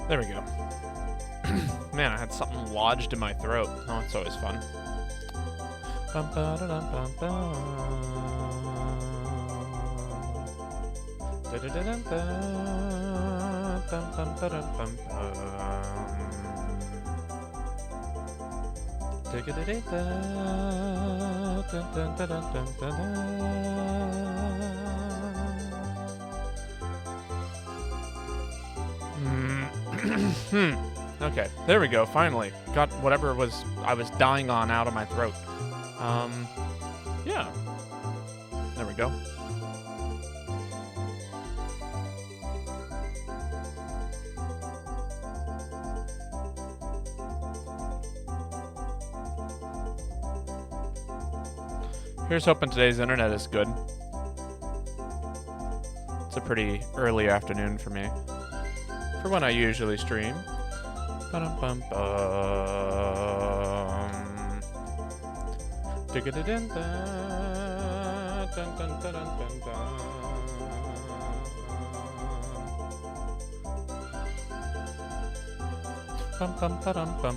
There we go. Man, I had something lodged in my throat. Oh, it's always fun. Bum, ba, da, dum, bum, bum. Da, da, da, dum, bum. Bum, bum, ba, dum, bum, bum. Da, da, da, da, da. Dun, dun, dun, dun, dun, dun, dun. Okay, there we go, finally. Got whatever I was dying on out of my throat. Yeah. There we go. Here's hoping today's internet is good. It's a pretty early afternoon for me. For when I usually stream. Ba-dum-bum-bum. Digga-da-dun-da. Dun-dun-dun-dun-dun-dun. Bum-bum-ba-dum-bum-bum.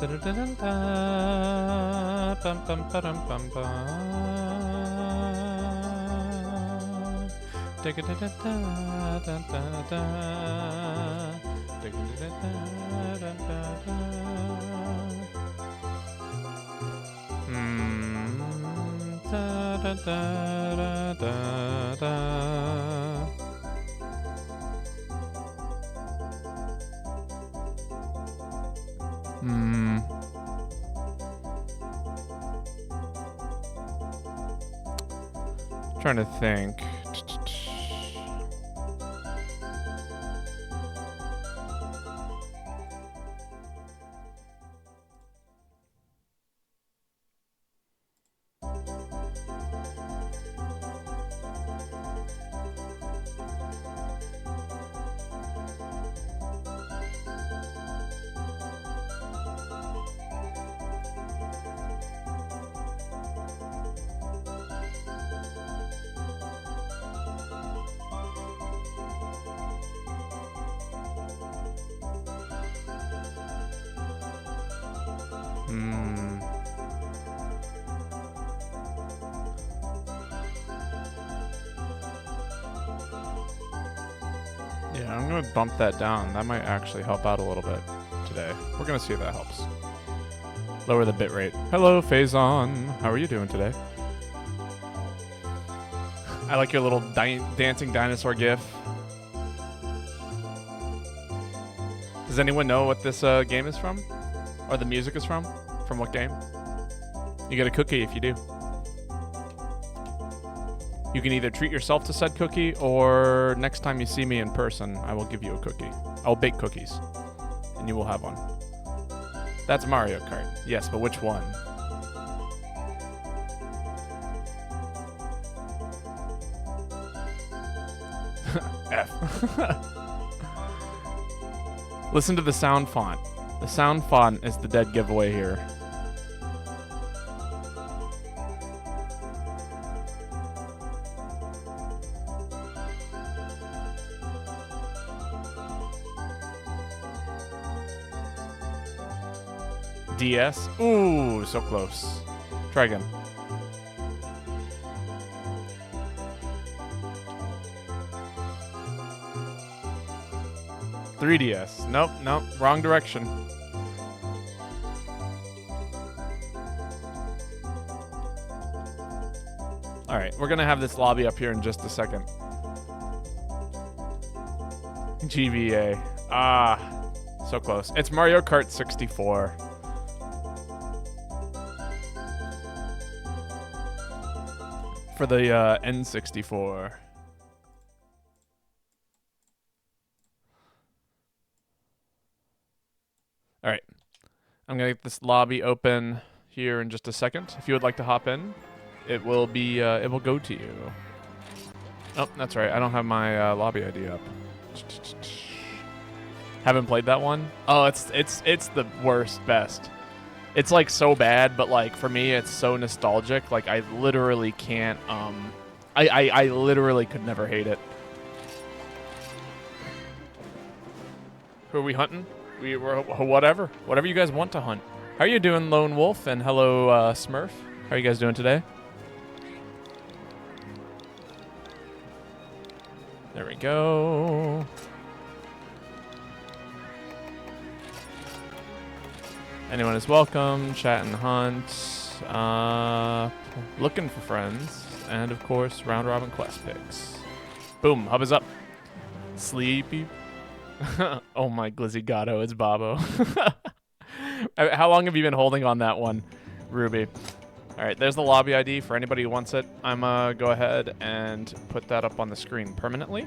Da-da-da-dun-da. Bum-bum-ba-dum-bum-bum. Da-da-da-da-da-da-da-da. Da-da-da-da-da-da-da. Da-da-da-da-da-da. Trying to think. Yeah, I'm gonna bump that down. That might actually help out a little bit today. We're gonna see if that helps. Lower the bitrate. Hello, Faison. How are you doing today? I like your little dancing dinosaur gif. Does anyone know what this game is from? Or the music is from? From what game? You get a cookie if you do. You can either treat yourself to said cookie, or next time you see me in person, I will give you a cookie. I'll bake cookies, and you will have one. That's Mario Kart. Yes, but which one? F. Listen to the sound font. The sound font is the dead giveaway here. DS? Ooh, so close. Try again. $3DS. Nope, wrong direction. Alright, we're gonna have this lobby up here in just a second. GBA. Ah, so close. It's Mario Kart 64. For the N64. All right. I'm going to get this lobby open here in just a second. If you would like to hop in, it will go to you. Oh, that's right. I don't have my lobby ID up. Haven't played that one? Oh, it's the worst best. It's like so bad, but like for me, it's so nostalgic. Like I literally can't. I literally could never hate it. Who are we hunting? We're whatever you guys want to hunt. How are you doing, Lone Wolf? And hello, Smurf. How are you guys doing today? There we go. Anyone is welcome. Chat and hunt. Looking for friends. And, of course, round robin quest picks. Boom. Hub is up. Sleepy. Oh, my glizzy gatto. It's Babo. How long have you been holding on that one, Ruby? All right. There's the lobby ID for anybody who wants it. I'm going to go ahead and put that up on the screen permanently.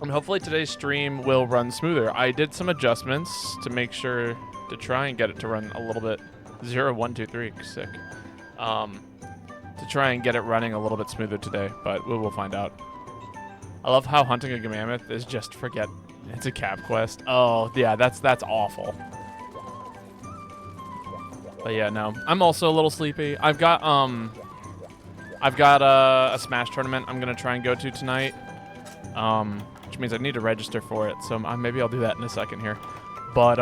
And hopefully today's stream will run smoother. I did some adjustments to make sure to try and get it to run a little bit 0, 1, 2, 3, sick. To try and get it running a little bit smoother today, but we will find out. I love how hunting a mammoth is just forget it's a cap quest. Oh yeah, that's awful. But yeah, no, I'm also a little sleepy. I've got a Smash tournament I'm gonna try and go to tonight, which means I need to register for it. So maybe I'll do that in a second here. But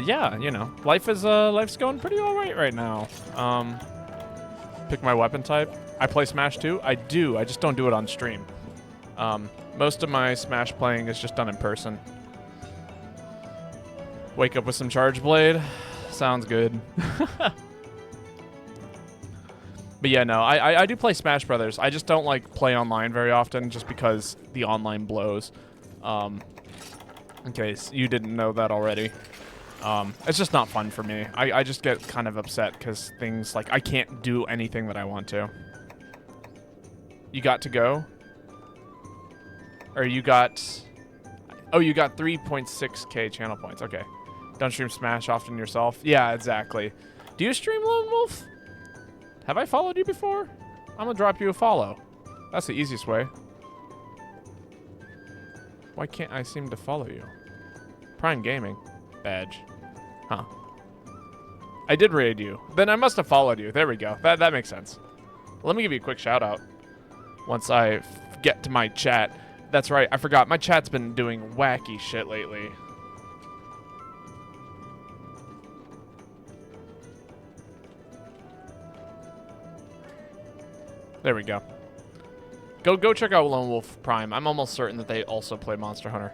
yeah, you know, life's going pretty all right now. Pick my weapon type. I play Smash too. I do. I just don't do it on stream. Most of my Smash playing is just done in person. Wake up with some Charge Blade. Sounds good. But yeah, no, I do play Smash Brothers. I just don't like play online very often just because the online blows. In case you didn't know that already. It's just not fun for me. I just get kind of upset because things like I can't do anything that I want to. You got to go? Or you got... Oh, you got 3.6k channel points. Okay. Don't stream Smash often yourself? Yeah, exactly. Do you stream, Lone Wolf? Have I followed you before? I'm gonna drop you a follow. That's the easiest way. Why can't I seem to follow you? Prime Gaming. Badge. Huh. I did raid you. Then I must have followed you. There we go. That makes sense. Let me give you a quick shout out. Once I get to my chat. That's right. I forgot. My chat's been doing wacky shit lately. There we go. Go check out Lone Wolf Prime. I'm almost certain that they also play Monster Hunter.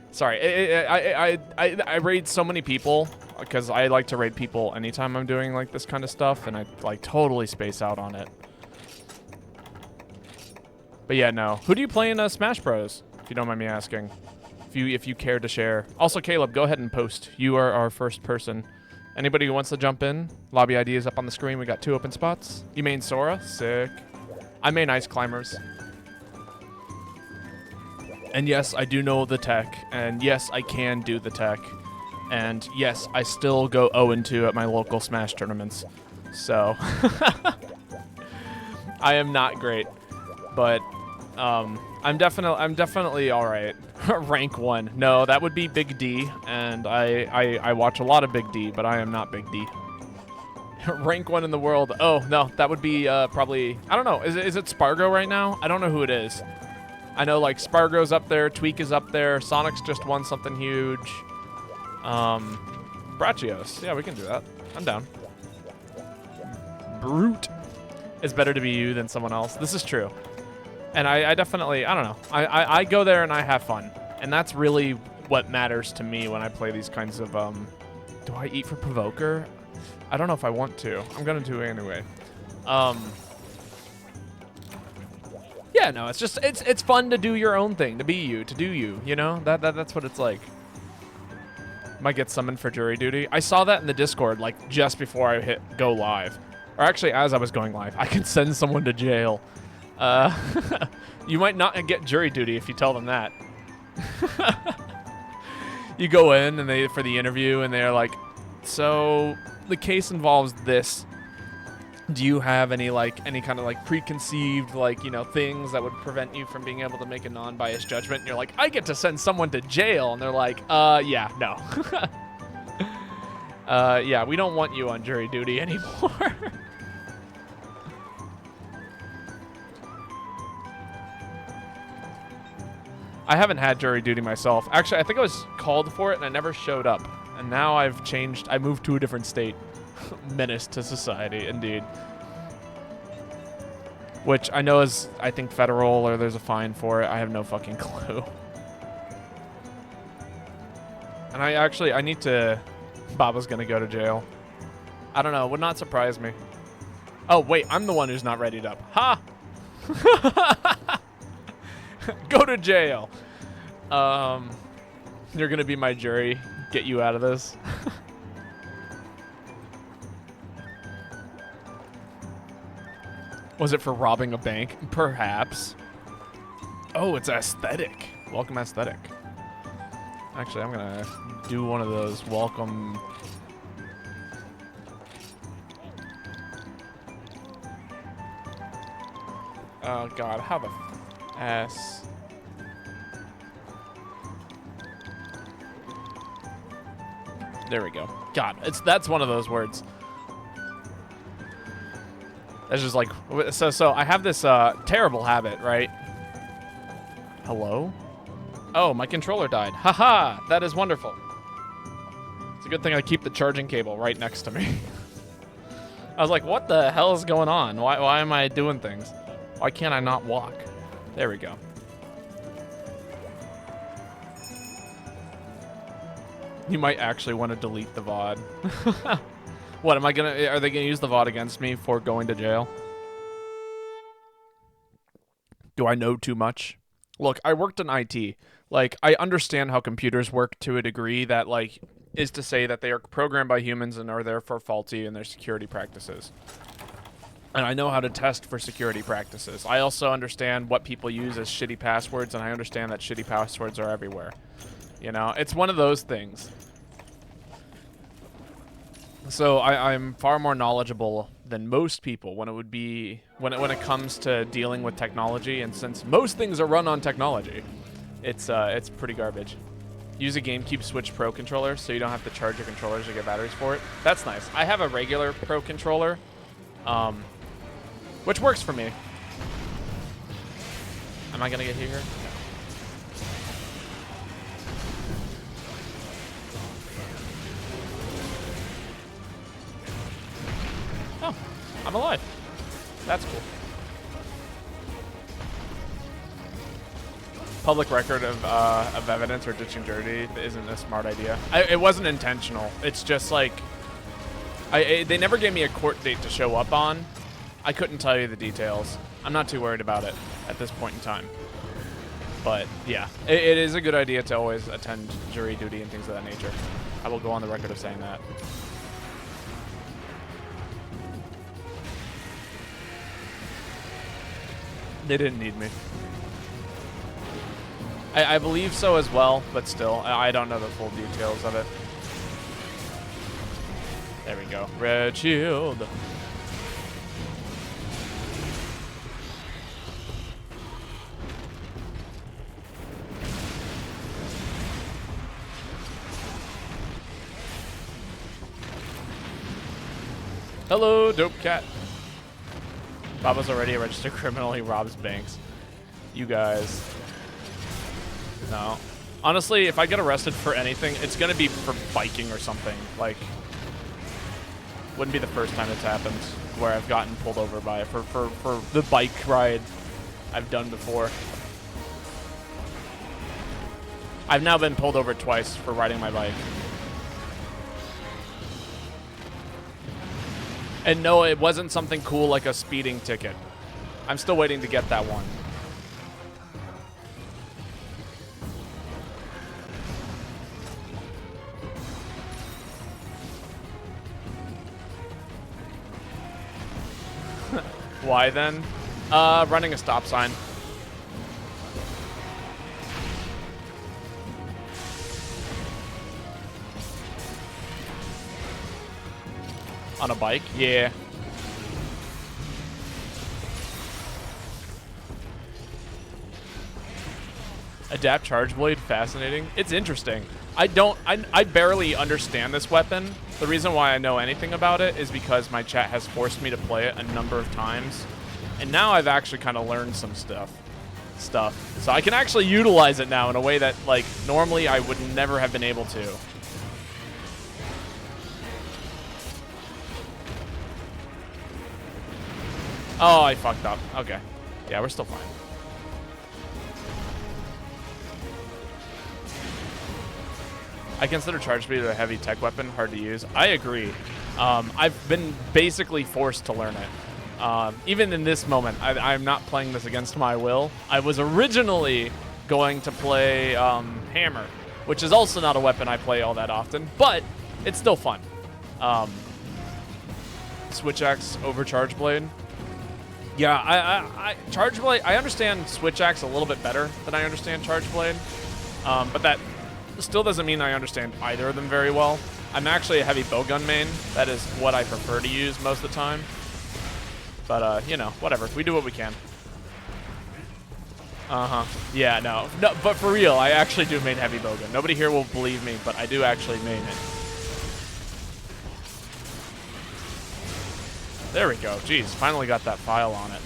Sorry, I raid so many people because I like to raid people anytime I'm doing like this kind of stuff, and I like totally space out on it. But yeah, no. Who do you play in Smash Bros? If you don't mind me asking, if you care to share. Also, Caleb, go ahead and post. You are our first person. Anybody who wants to jump in, lobby ID is up on the screen. We got 2 open spots. You main Sora? Sick. I main Ice Climbers. And yes, I do know the tech. And yes, I can do the tech. And yes, I still go 0-2 at my local Smash tournaments. So, I am not great. But, I'm definitely all right. Rank 1. No, that would be Big D. And I watch a lot of Big D, but I am not Big D. Rank 1 in the world. Oh, no, that would be probably... I don't know. Is it Spargo right now? I don't know who it is. I know, like, Spargo's up there. Tweak is up there. Sonic's just won something huge. Brachios. Yeah, we can do that. I'm down. Brute. It's better to be you than someone else. This is true. And I definitely... I don't know. I go there and I have fun. And that's really what matters to me when I play these kinds of... Do I eat for Provoker? I don't know if I want to. I'm going to do it anyway. Yeah, no, it's just it's fun to do your own thing, to be you, to do you, you know? That's what it's like. Might get summoned for jury duty. I saw that in the Discord like just before I hit go live. Or actually as I was going live. I could send someone to jail. You might not get jury duty if you tell them that. You go in and they for the interview and they're like, "So the case involves this. Do you have any kind of like preconceived things that would prevent you from being able to make a non-biased judgment?" And you're like, "I get to send someone to jail," and they're like, "Yeah, no." Yeah, we don't want you on jury duty anymore. I haven't had jury duty myself. Actually, I think I was called for it and I never showed up. And now I've changed. I moved to a different state. Menace to society, indeed. Which I know is, I think, federal or there's a fine for it. I have no fucking clue. And I need to... Baba's gonna go to jail. I don't know. Would not surprise me. Oh, wait. I'm the one who's not readied up. Ha! Go to jail. You're gonna be my jury. Get you out of this. Was it for robbing a bank? Perhaps. Oh, it's aesthetic. Welcome aesthetic. Actually, I'm gonna do one of those welcome. Oh God, how the S. There we go. God, that's one of those words. It's just like, so I have this terrible habit, right? Hello? Oh, my controller died. Haha, that is wonderful. It's a good thing I keep the charging cable right next to me. I was like, what the hell is going on? Why am I doing things? Why can't I not walk? There we go. You might actually want to delete the VOD. What, are they gonna use the VOD against me for going to jail? Do I know too much? Look, I worked in IT. Like, I understand how computers work to a degree that, like, is to say that they are programmed by humans and are therefore faulty in their security practices. And I know how to test for security practices. I also understand what people use as shitty passwords, and I understand that shitty passwords are everywhere. You know, it's one of those things. So I'm far more knowledgeable than most people when it comes to dealing with technology, and since most things are run on technology, it's pretty garbage. Use a GameCube Switch Pro controller so you don't have to charge your controllers or get batteries for it. That's nice. I have a regular Pro controller, which works for me. Am I gonna get hit here? No. Oh, I'm alive. That's cool. Public record of evidence or ditching dirty isn't a smart idea. It wasn't intentional. It's just like, they never gave me a court date to show up on. I couldn't tell you the details. I'm not too worried about it at this point in time. But yeah, it is a good idea to always attend jury duty and things of that nature. I will go on the record of saying that. They didn't need me. I believe so as well, but still, I don't know the full details of it. There we go. Red shield. Hello, dope cat. Baba's already a registered criminal. He robs banks. You guys. No. Honestly, if I get arrested for anything, it's going to be for biking or something. Like, wouldn't be the first time it's happened where I've gotten pulled over by it for the bike ride I've done before. I've now been pulled over twice for riding my bike. And no, it wasn't something cool like a speeding ticket. I'm still waiting to get that one. Why then? Running a stop sign. On a bike? Yeah. Adapt charge blade, fascinating. It's interesting. I barely understand this weapon, The reason why I know anything about it is because my chat has forced me to play it a number of times. And now I've actually kind of learned some stuff. So I can actually utilize it now in a way that, like, normally I would never have been able to. Oh, I fucked up. Okay. Yeah, we're still fine. I consider charge speed a heavy tech weapon, hard to use. I agree. I've been basically forced to learn it. Even in this moment, I'm not playing this against my will. I was originally going to play Hammer, which is also not a weapon I play all that often, but it's still fun. Switch Axe over Charge Blade. Yeah, I Charge Blade, I understand Switch Axe a little bit better than I understand Charge Blade, but that still doesn't mean I understand either of them very well. I'm actually a heavy bowgun main. That is what I prefer to use most of the time. But, you know, whatever. We do what we can. Yeah, no, but for real, I actually do main heavy bowgun. Nobody here will believe me, but I do actually main it. There we go. Jeez, finally got that file on it.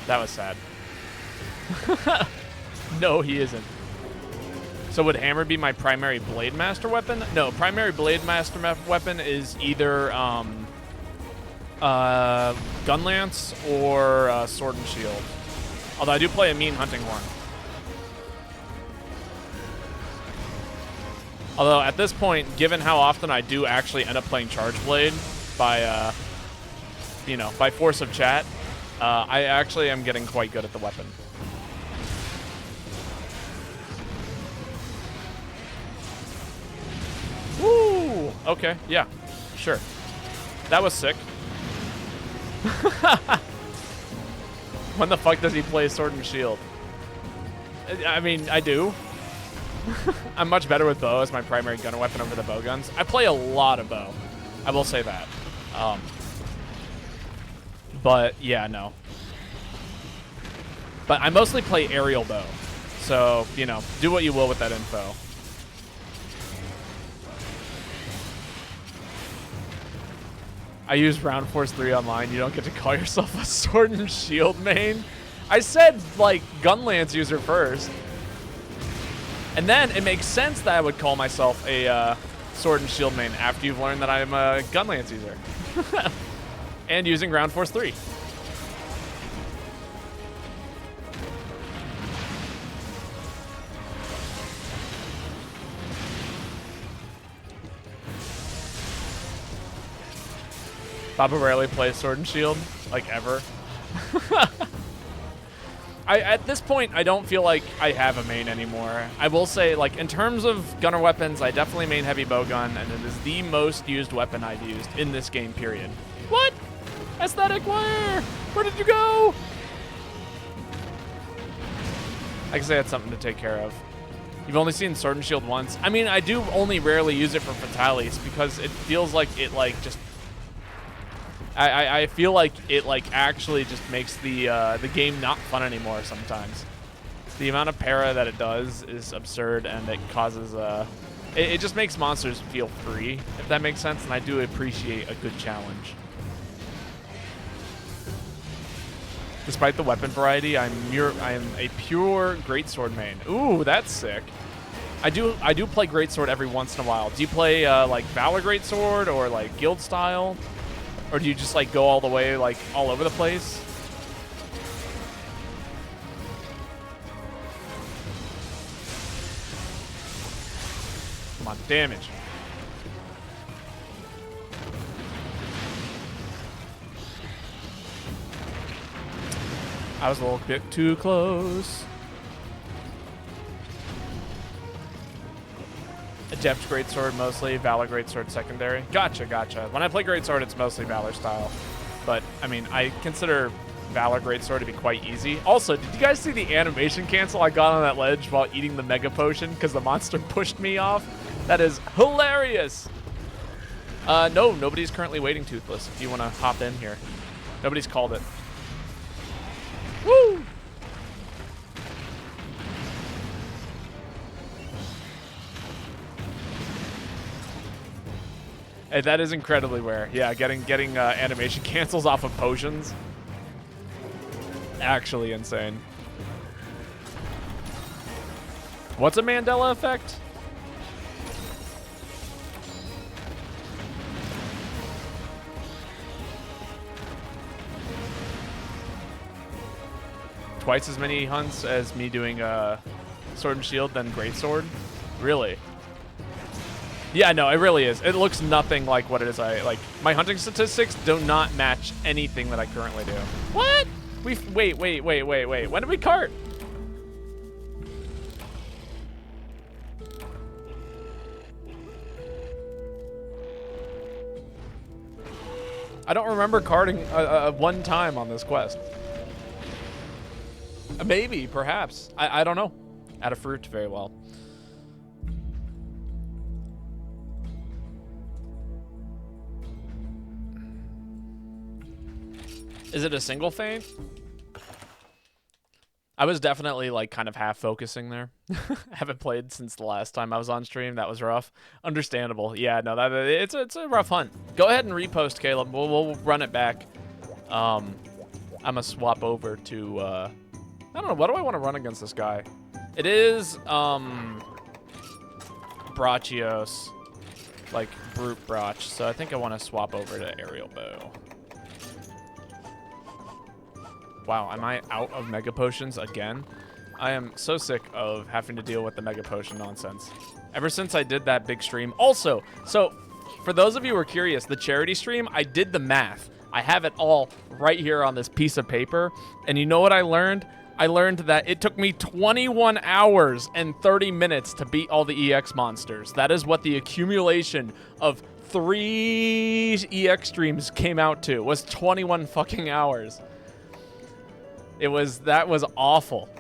That was sad. No, he isn't. So would Hammer be my primary Blade Master weapon? No, primary Blade Master weapon is either Gun Lance or Sword and Shield. Although I do play a mean Hunting Horn. Although at this point, given how often I do actually end up playing Charge Blade by, you know, by force of chat, I actually am getting quite good at the weapon. Woo! Okay, yeah, sure. That was sick. When the fuck does he play Sword and Shield? I mean, I do. I'm much better with bow as my primary gunner weapon over the bow guns. I play a lot of bow. I will say that. But, yeah, no. But I mostly play aerial bow. So, you know, do what you will with that info. I use Round Force 3 online. You don't get to call yourself a Sword and Shield main. I said, like, Gun Lance user first. And then it makes sense that I would call myself a Sword and Shield main after you've learned that I'm a Gun Lance user. And using Ground Force 3. Baba rarely plays Sword and Shield, like ever. At this point, I don't feel like I have a main anymore. I will say, like, in terms of gunner weapons, I definitely main heavy bowgun, and it is the most used weapon I've used in this game, period. What? Aesthetic, where? Where did you go? I can say that's something to take care of. You've only seen Sword and Shield once. I mean, I do only rarely use it for fatalities because it feels like it, like, just... I feel like it, like, actually just makes the game not fun anymore sometimes. The amount of para that it does is absurd, and it causes it just makes monsters feel free, if that makes sense, and I do appreciate a good challenge. Despite the weapon variety, I am a pure greatsword main. Ooh, that's sick. I do play greatsword every once in a while. Do you play like Valor greatsword or like guild style? Or do you just, like, go all the way, like, all over the place? Come on, damage. I was a little bit too close. Adept greatsword mostly, Valor greatsword secondary. Gotcha, gotcha. When I play greatsword, it's mostly Valor style. But, I mean, I consider Valor greatsword to be quite easy. Also, did you guys see the animation cancel I got on that ledge while eating the Mega Potion because the monster pushed me off? That is hilarious! No, nobody's currently waiting Toothless if you want to hop in here. Nobody's called it. Woo! That is incredibly rare. Yeah, getting animation cancels off of potions. Actually insane. What's a Mandela effect? Twice as many hunts as me doing Sword and Shield than Greatsword? Really? Yeah, no, it really is. It looks nothing like what it is. My hunting statistics do not match anything that I currently do. What? Wait. When did we cart? I don't remember carting one time on this quest. Maybe, perhaps. I don't know. Add a fruit very well. Is it a single feint? I was definitely like kind of half focusing there. Haven't played since the last time I was on stream. That was rough. Understandable. Yeah, no, it's a rough hunt. Go ahead and repost, Caleb. We'll run it back. I'm gonna swap over to I don't know, what do I want to run against this guy? It is Brachios, like brute Brach. So I think I want to swap over to aerial bow. Wow, am I out of Mega Potions again? I am so sick of having to deal with the Mega Potion nonsense. Ever since I did that big stream. Also, so for those of you who are curious, the charity stream, I did the math. I have it all right here on this piece of paper. And you know what I learned? I learned that it took me 21 hours and 30 minutes to beat all the EX monsters. That is what the accumulation of 3 EX streams came out to, was 21 fucking hours. That was awful.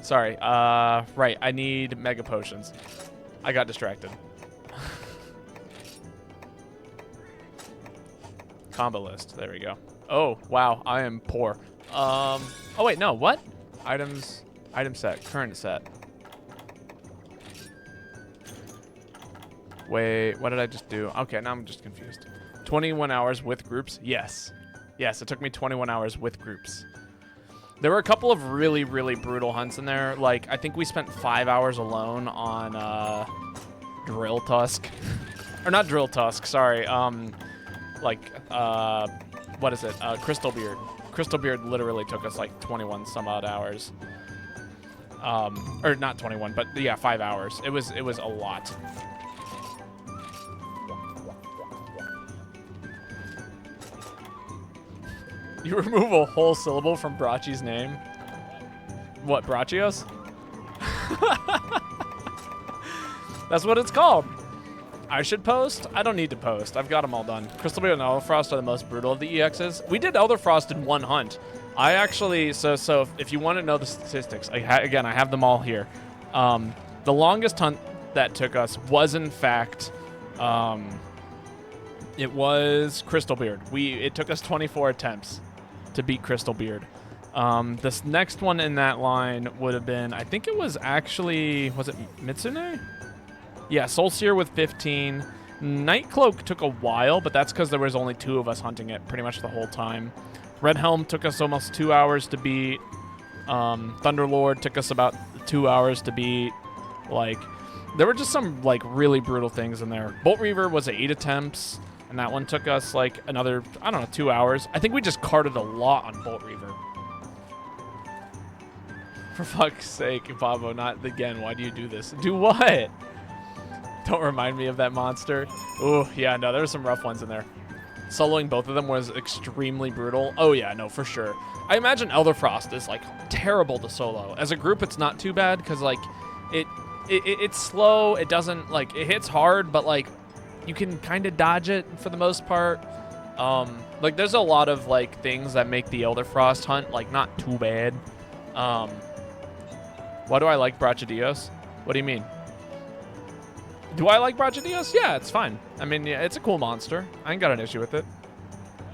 Sorry. Right, I need Mega Potions. I got distracted. Combo list, there we go. Oh, wow, I am poor. Oh wait, no, what? Items, item set, current set. Wait, what did I just do? Okay, now I'm just confused. 21 hours with groups? Yes. Yes, it took me 21 hours with groups. There were a couple of really, really brutal hunts in there. Like, I think we spent 5 hours alone on Drill Tusk. Or not Drill Tusk, sorry. What is it? Crystal Beard. Crystal Beard literally took us like 21 some odd hours. Or not 21, but yeah, 5 hours. It was a lot. You remove a whole syllable from Brachi's name? What, Brachios? That's what it's called. I should post? I don't need to post. I've got them all done. Crystal Beard and Elderfrost are the most brutal of the EXs. We did Elderfrost in one hunt. I actually, so if you want to know the statistics, again, I have them all here. The longest hunt that took us was, in fact, it was Crystal Beard. It took us 24 attempts to beat Crystal Beard. This next one in that line would have been, I think it was actually, was it Mitsune? Yeah, Soul Seer with 15. Night Cloak took a while, but that's because there was only 2 of us hunting it pretty much the whole time. Red Helm took us almost 2 hours to beat. Thunderlord took us about 2 hours to beat. Like, there were just some, like, really brutal things in there. Bolt Reaver was 8 attempts. And that one took us like another, I don't know, 2 hours. I think we just carted a lot on Bolt Reaver. For fuck's sake, Babo, not again. Why do you do this? Do what? Don't remind me of that monster. Ooh, yeah, no, there were some rough ones in there. Soloing both of them was extremely brutal. Oh yeah, no, for sure. I imagine Elderfrost is like terrible to solo. As a group, it's not too bad because like it's slow. It doesn't like, it hits hard, but like, you can kind of dodge it for the most part. Like, there's a lot of, like, things that make the Elderfrost hunt, like, not too bad. Why do I like Brachadios? What do you mean? Do I like Brachadios? Yeah, it's fine. I mean, yeah, it's a cool monster. I ain't got an issue with it.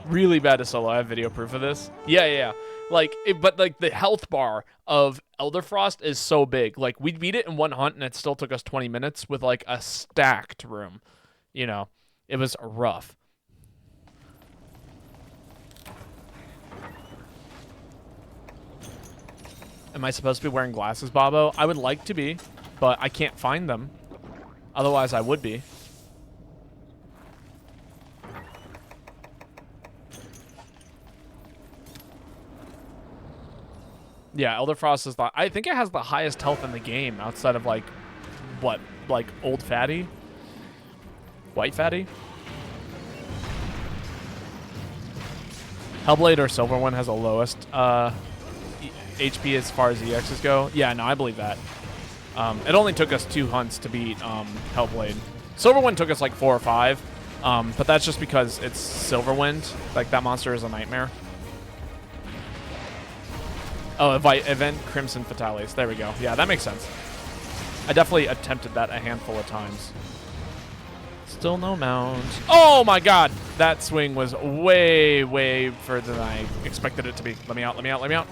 Really bad to solo. I have video proof of this. Yeah. Like, but, like, the health bar of Elderfrost is so big. Like, we beat it in one hunt, and it still took us 20 minutes with, like, a stacked room. You know, It was rough. Am I supposed to be wearing glasses, Bobo? I would like to be, but I can't find them. Otherwise, I would be. Yeah, Elder Frost is I think it has the highest health in the game outside of, like, what? Like, Old Fatty? White Fatty? Hellblade or Silverwind has the lowest HP as far as EXs go. Yeah, no, I believe that. It only took us 2 hunts to beat Hellblade. Silverwind took us like 4 or 5, but that's just because it's Silverwind. Like, that monster is a nightmare. Oh, Event Crimson Fatalis. There we go. Yeah, that makes sense. I definitely attempted that a handful of times. Still no mount. Oh my god! That swing was way, way further than I expected it to be. Let me out, let me out, let me out.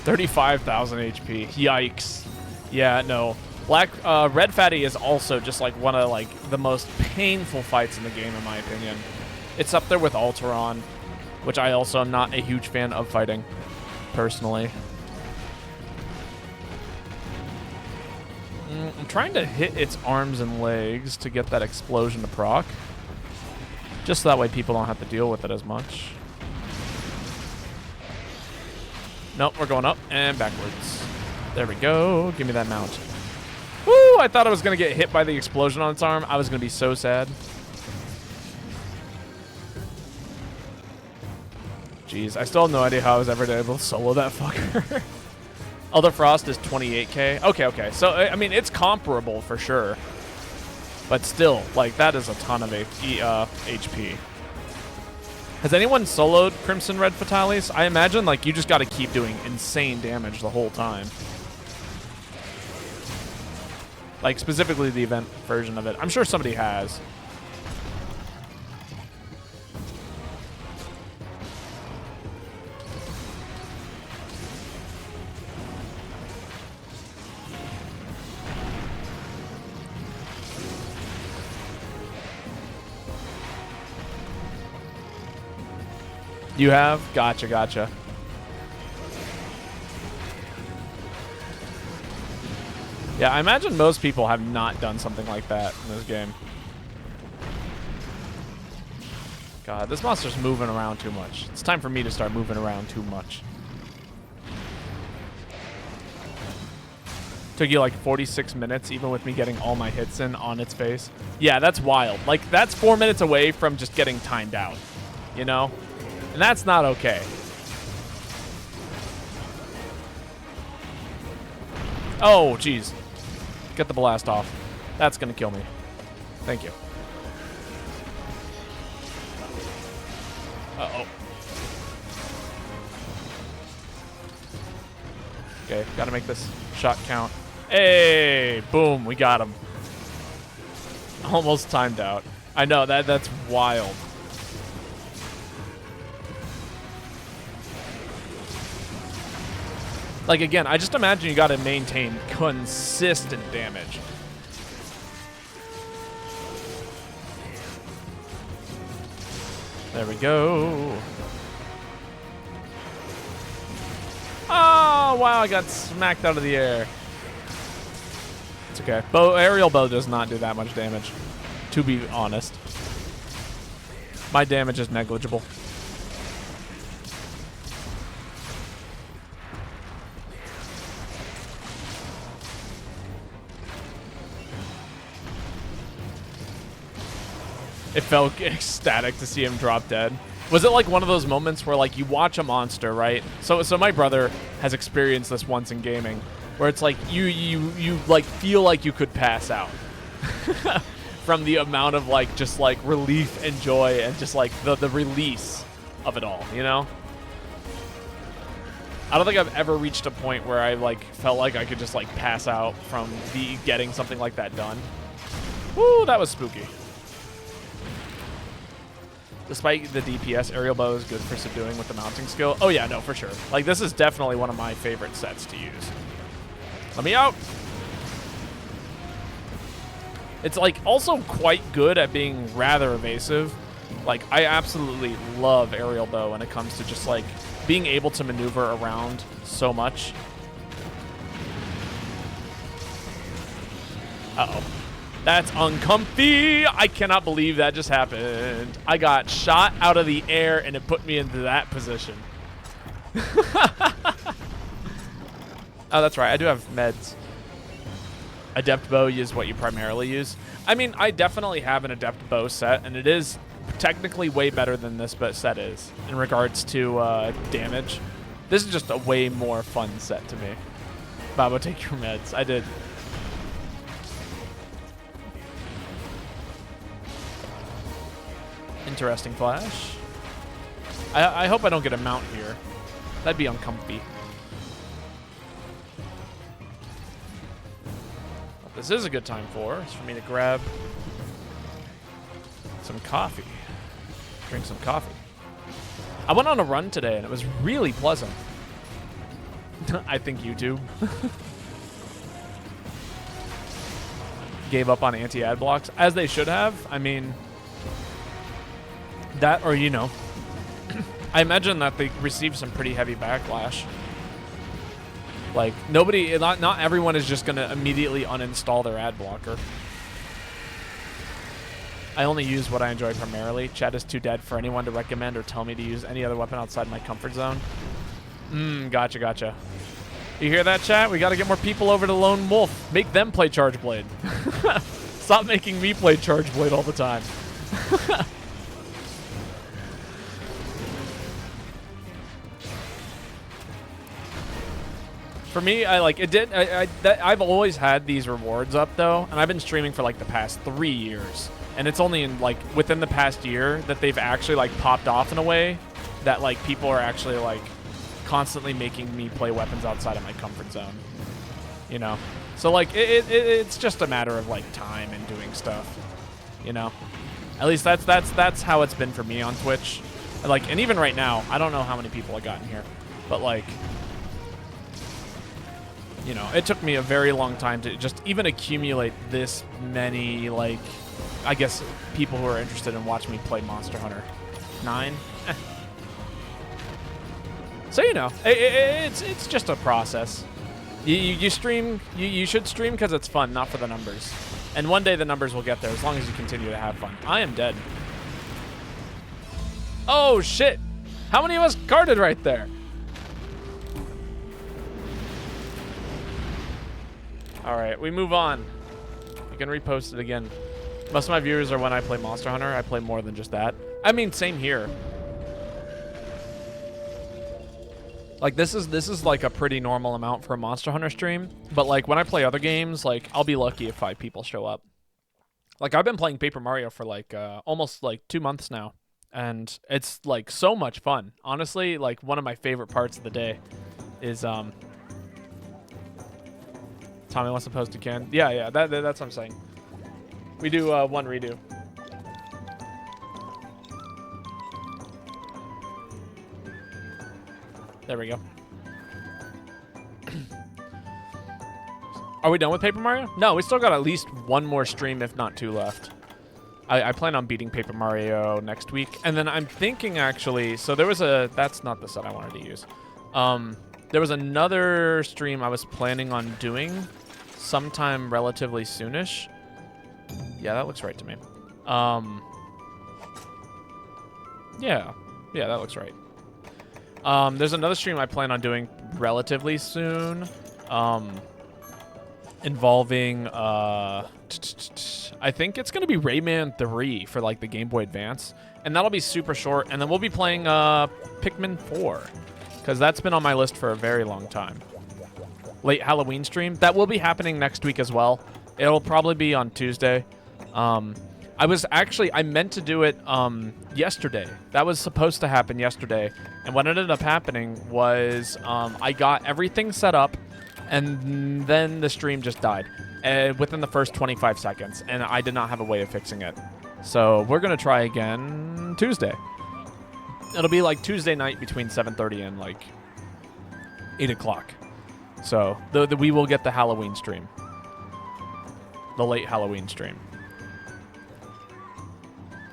$35,000 HP. Yikes. Yeah, no. Red Fatty is also just like one of like the most painful fights in the game, in my opinion. It's up there with Alteron, which I also am not a huge fan of fighting, personally. I'm trying to hit its arms and legs to get that explosion to proc. Just so that way people don't have to deal with it as much. Nope, we're going up and backwards. There we go. Give me that mount. Woo! I thought I was going to get hit by the explosion on its arm. I was going to be so sad. Jeez, I still have no idea how I was ever able to solo that fucker. Elder Frost is 28k. Okay. So, I mean, it's comparable for sure. But still, like, that is a ton of HP. Has anyone soloed Crimson Red Fatalis? I imagine, like, you just got to keep doing insane damage the whole time. Like, specifically the event version of it. I'm sure somebody has. You have? Gotcha. Yeah, I imagine most people have not done something like that in this game. God, this monster's moving around too much. It's time for me to start moving around too much. Took you like 46 minutes, even with me getting all my hits in on its face. Yeah, that's wild. Like, that's 4 minutes away from just getting timed out, you know? And that's not okay. Oh, jeez. Get the blast off. That's going to kill me. Thank you. Uh-oh. Okay, got to make this shot count. Hey, boom, we got him. Almost timed out. I know, that's wild. Like, again, I just imagine you got to maintain consistent damage. There we go. Oh, wow, I got smacked out of the air. It's okay. Aerial bow does not do that much damage, to be honest. My damage is negligible. It felt ecstatic to see him drop dead. Was it like one of those moments where like you watch a monster, right? So my brother has experienced this once in gaming, where it's like you like feel like you could pass out from the amount of like just like relief and joy and just like the release of it all, you know? I don't think I've ever reached a point where I like felt like I could just like pass out from getting something like that done. Woo, that was spooky. Despite the DPS, aerial bow is good for subduing with the mounting skill. Oh yeah, no, for sure. Like, this is definitely one of my favorite sets to use. Let me out. It's like also quite good at being rather evasive. Like, I absolutely love aerial bow when it comes to just like being able to maneuver around so much. Uh-oh. That's uncomfy. I cannot believe that just happened. I got shot out of the air and it put me into that position. Oh, that's right. I do have meds. Adept bow is what you primarily use. I mean, I definitely have an adept bow set, and it is technically way better than this set is in regards to damage. This is just a way more fun set to me. Babo, take your meds. I did. Interesting flash. I hope I don't get a mount here. That'd be uncomfy. What this is a good time for is for me to grab some coffee. Drink some coffee. I went on a run today and it was really pleasant. I think YouTube. Gave up on anti-ad blocks, as they should have. I mean, that or, you know, I imagine that they received some pretty heavy backlash. Like, not everyone is just going to immediately uninstall their ad blocker. I only use what I enjoy primarily. Chat is too dead for anyone to recommend or tell me to use any other weapon outside my comfort zone. Gotcha, gotcha. You hear that, chat? We got to get more people over to Lone Wolf. Make them play Charge Blade. Stop making me play Charge Blade all the time. For me, I like it. I've always had these rewards up though, and I've been streaming for like the past 3 years, and it's only in like within the past year that they've actually like popped off in a way that like people are actually like constantly making me play weapons outside of my comfort zone. You know, so like it's just a matter of like time and doing stuff. You know, at least that's how it's been for me on Twitch. Like, and even right now, I don't know how many people I got in here, but like, you know, it took me a very long time to just even accumulate this many, like, I guess, people who are interested in watching me play Monster Hunter. 9? So, you know, it's just a process. You stream, you should stream because it's fun, not for the numbers. And one day the numbers will get there as long as you continue to have fun. I am dead. Oh, shit. How many of us carded right there? All right, we move on. You can repost it again. Most of my viewers are when I play Monster Hunter. I play more than just that. I mean, same here. Like, this is like a pretty normal amount for a Monster Hunter stream. But like when I play other games, like I'll be lucky if 5 people show up. Like I've been playing Paper Mario for like almost like 2 months now, and it's like so much fun. Honestly, like one of my favorite parts of the day is Tommy wants to post a can. Yeah, that's what I'm saying. We do one redo. There we go. Are we done with Paper Mario? No, we still got at least one more stream, if not 2 left. I plan on beating Paper Mario next week. And then I'm thinking, actually, so there was a... That's not the set I wanted to use. There was another stream I was planning on doing sometime relatively soonish. Yeah, that looks right to me. Yeah, that looks right. There's another stream I plan on doing relatively soon, involving, I think it's going to be Rayman 3 for, like, the Game Boy Advance, and that'll be super short, and then we'll be playing, Pikmin 4, because that's been on my list for a very long time. Late Halloween stream. That will be happening next week as well. It'll probably be on Tuesday. I meant to do it yesterday. That was supposed to happen yesterday. And what ended up happening was I got everything set up, and then the stream just died within the first 25 seconds, and I did not have a way of fixing it. So we're going to try again Tuesday. It'll be like Tuesday night between 7:30 and like 8 o'clock. So we will get the Halloween stream. The late Halloween stream.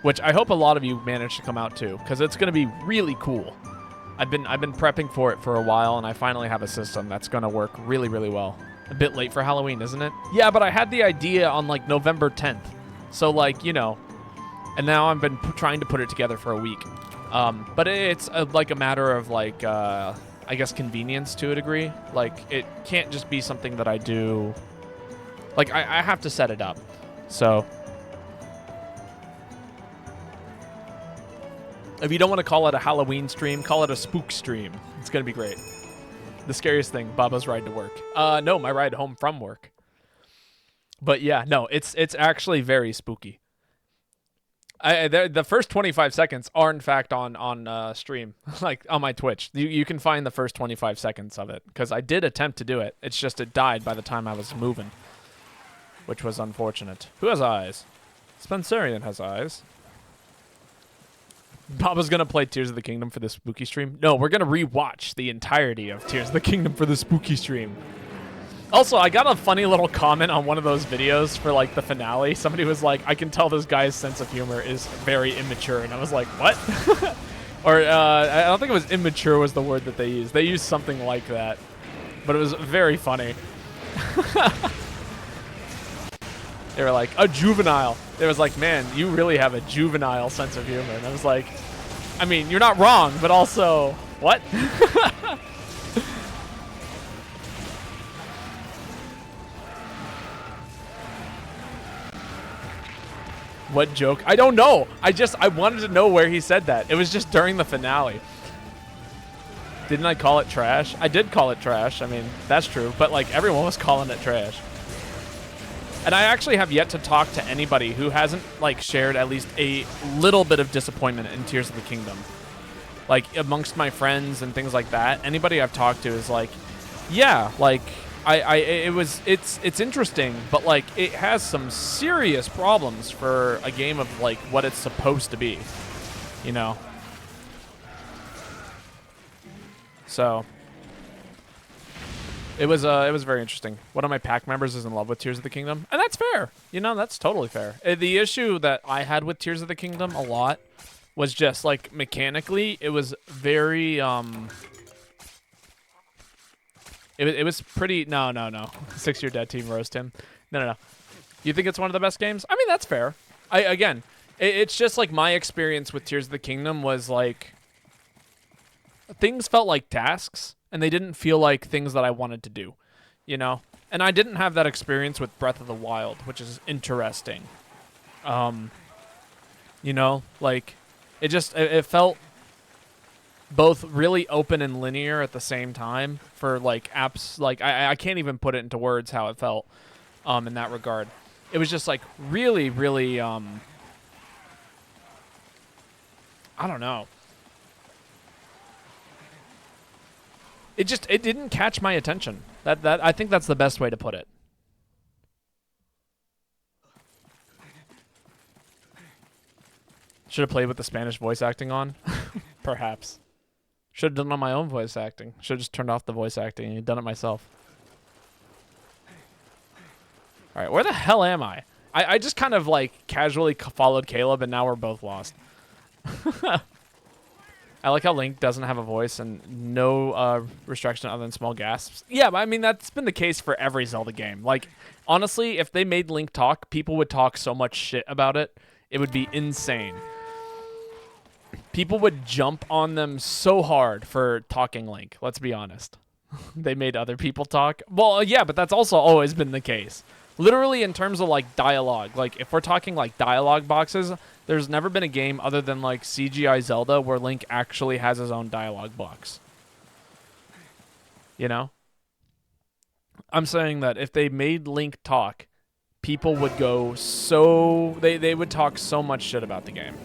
which I hope a lot of you manage to come out to, because it's going to be really cool. I've been prepping for it for a while, and I finally have a system that's going to work really, really well. A bit late for Halloween, isn't it? Yeah, but I had the idea on, like, November 10th. So, like, you know, and now I've been trying to put it together for a week. But it's like a matter of, like, I guess convenience to a degree. Like, it can't just be something that I do. Like, I have to set it up. So, if you don't want to call it a Halloween stream, call it a spook stream. It's going to be great. The scariest thing, Baba's ride to work. No, my ride home from work. But yeah, no, it's actually very spooky. The first 25 seconds are in fact on stream, like on my Twitch. You can find the first 25 seconds of it because I did attempt to do it. It's just it died by the time I was moving, which was unfortunate. Who has eyes? Spencerian has eyes. Baba's gonna play Tears of the Kingdom for the spooky stream. No, we're gonna rewatch the entirety of Tears of the Kingdom for the spooky stream. Also, I got a funny little comment on one of those videos for, like, the finale. Somebody was like, I can tell this guy's sense of humor is very immature. And I was like, what? Or, I don't think it was immature was the word that they used. They used something like that. But it was very funny. They were like, a juvenile. It was like, man, you really have a juvenile sense of humor. And I was like, I mean, you're not wrong, but also, what? What joke? I don't know. I wanted to know where he said that. It was just during the finale. Didn't I call it trash? I did call it trash. I mean, that's true. But, like, everyone was calling it trash. And I actually have yet to talk to anybody who hasn't, like, shared at least a little bit of disappointment in Tears of the Kingdom. Like, amongst my friends and things like that, anybody I've talked to is like, yeah, like, it's interesting, but, like, it has some serious problems for a game of, like, what it's supposed to be, you know? So it was very interesting. One of my pack members is in love with Tears of the Kingdom, and that's fair. You know, that's totally fair. The issue that I had with Tears of the Kingdom a lot was just, like, mechanically, it was very, it was pretty, no. 6 Year Dead Team roast him. No. You think it's one of the best games? I mean, that's fair. Again, it's just, like, my experience with Tears of the Kingdom was, like, things felt like tasks, and they didn't feel like things that I wanted to do, you know? And I didn't have that experience with Breath of the Wild, which is interesting. You know, like, it felt both really open and linear at the same time for, like, apps. Like, I can't even put it into words how it felt in that regard. It was just, like, really, really, I don't know. It didn't catch my attention. I think that's the best way to put it. Should have played with the Spanish voice acting on. Perhaps. Should have done it on my own voice acting. Should have just turned off the voice acting and done it myself. All right, where the hell am I? I just kind of, like, casually followed Caleb, and now we're both lost. I like how Link doesn't have a voice and no restriction other than small gasps. Yeah, but I mean, that's been the case for every Zelda game. Like, honestly, if they made Link talk, people would talk so much shit about it. It would be insane. People would jump on them so hard for talking Link, let's be honest. They made other people talk. Well, yeah, but that's also always been the case. Literally, in terms of, like, dialogue. Like, if we're talking, like, dialogue boxes, there's never been a game other than, like, CGI Zelda where Link actually has his own dialogue box. You know? I'm saying that if they made Link talk, people would go so... They would talk so much shit about the game.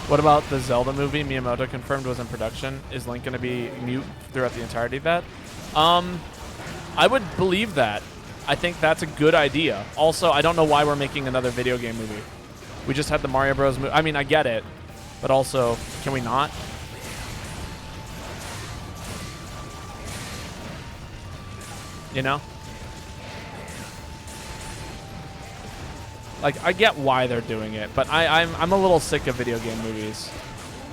What about the Zelda movie Miyamoto confirmed was in production? Is Link going to be mute throughout the entirety of that? I would believe that. I think that's a good idea. Also, I don't know why we're making another video game movie. We just had the Mario Bros. Movie. I mean, I get it. But also, can we not? You know? Like, I get why they're doing it, but I'm a little sick of video game movies.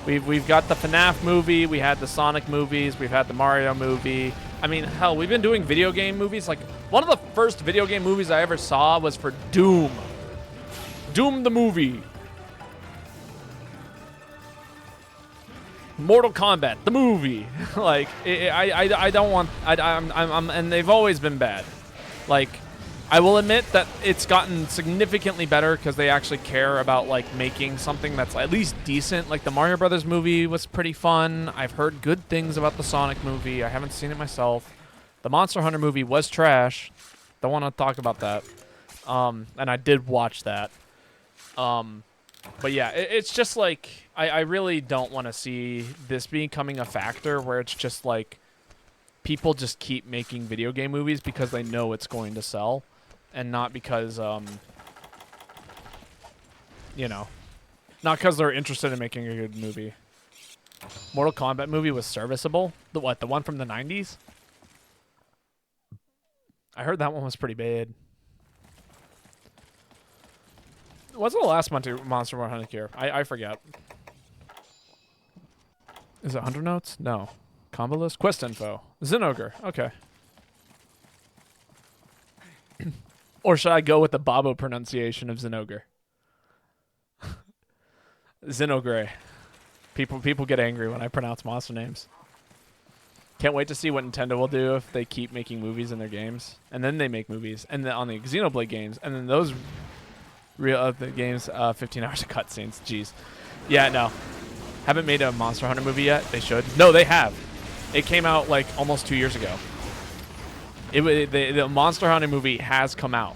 We've got the FNAF movie, we had the Sonic movies, we've had the Mario movie. I mean, hell, we've been doing video game movies. Like, one of the first video game movies I ever saw was for Doom. Doom the movie. Mortal Kombat the movie. Like, I don't want. And they've always been bad. Like, I will admit that it's gotten significantly better because they actually care about, like, making something that's at least decent. Like, the Mario Brothers movie was pretty fun. I've heard good things about the Sonic movie. I haven't seen it myself. The Monster Hunter movie was trash. Don't want to talk about that. And I did watch that. But yeah, it's just like, I really don't want to see this becoming a factor where it's just like people just keep making video game movies because they know it's going to sell. And not because, you know, not because they're interested in making a good movie. Mortal Kombat movie was serviceable. The what? The one from the 90s? I heard that one was pretty bad. What's the last Monster Hunter here? I forget. Is it 100 notes? No. Combo list? Quest info. Zinogre. Okay. Or should I go with the Babo pronunciation of Zinogre? Zinogre. People get angry when I pronounce monster names. Can't wait to see what Nintendo will do if they keep making movies in their games. And then they make movies. And then on the Xenoblade games. And then those the games, 15 hours of cutscenes. Jeez. Yeah, no. Haven't made a Monster Hunter movie yet. They should. No, they have. It came out like almost 2 years ago. The Monster Hunter movie has come out.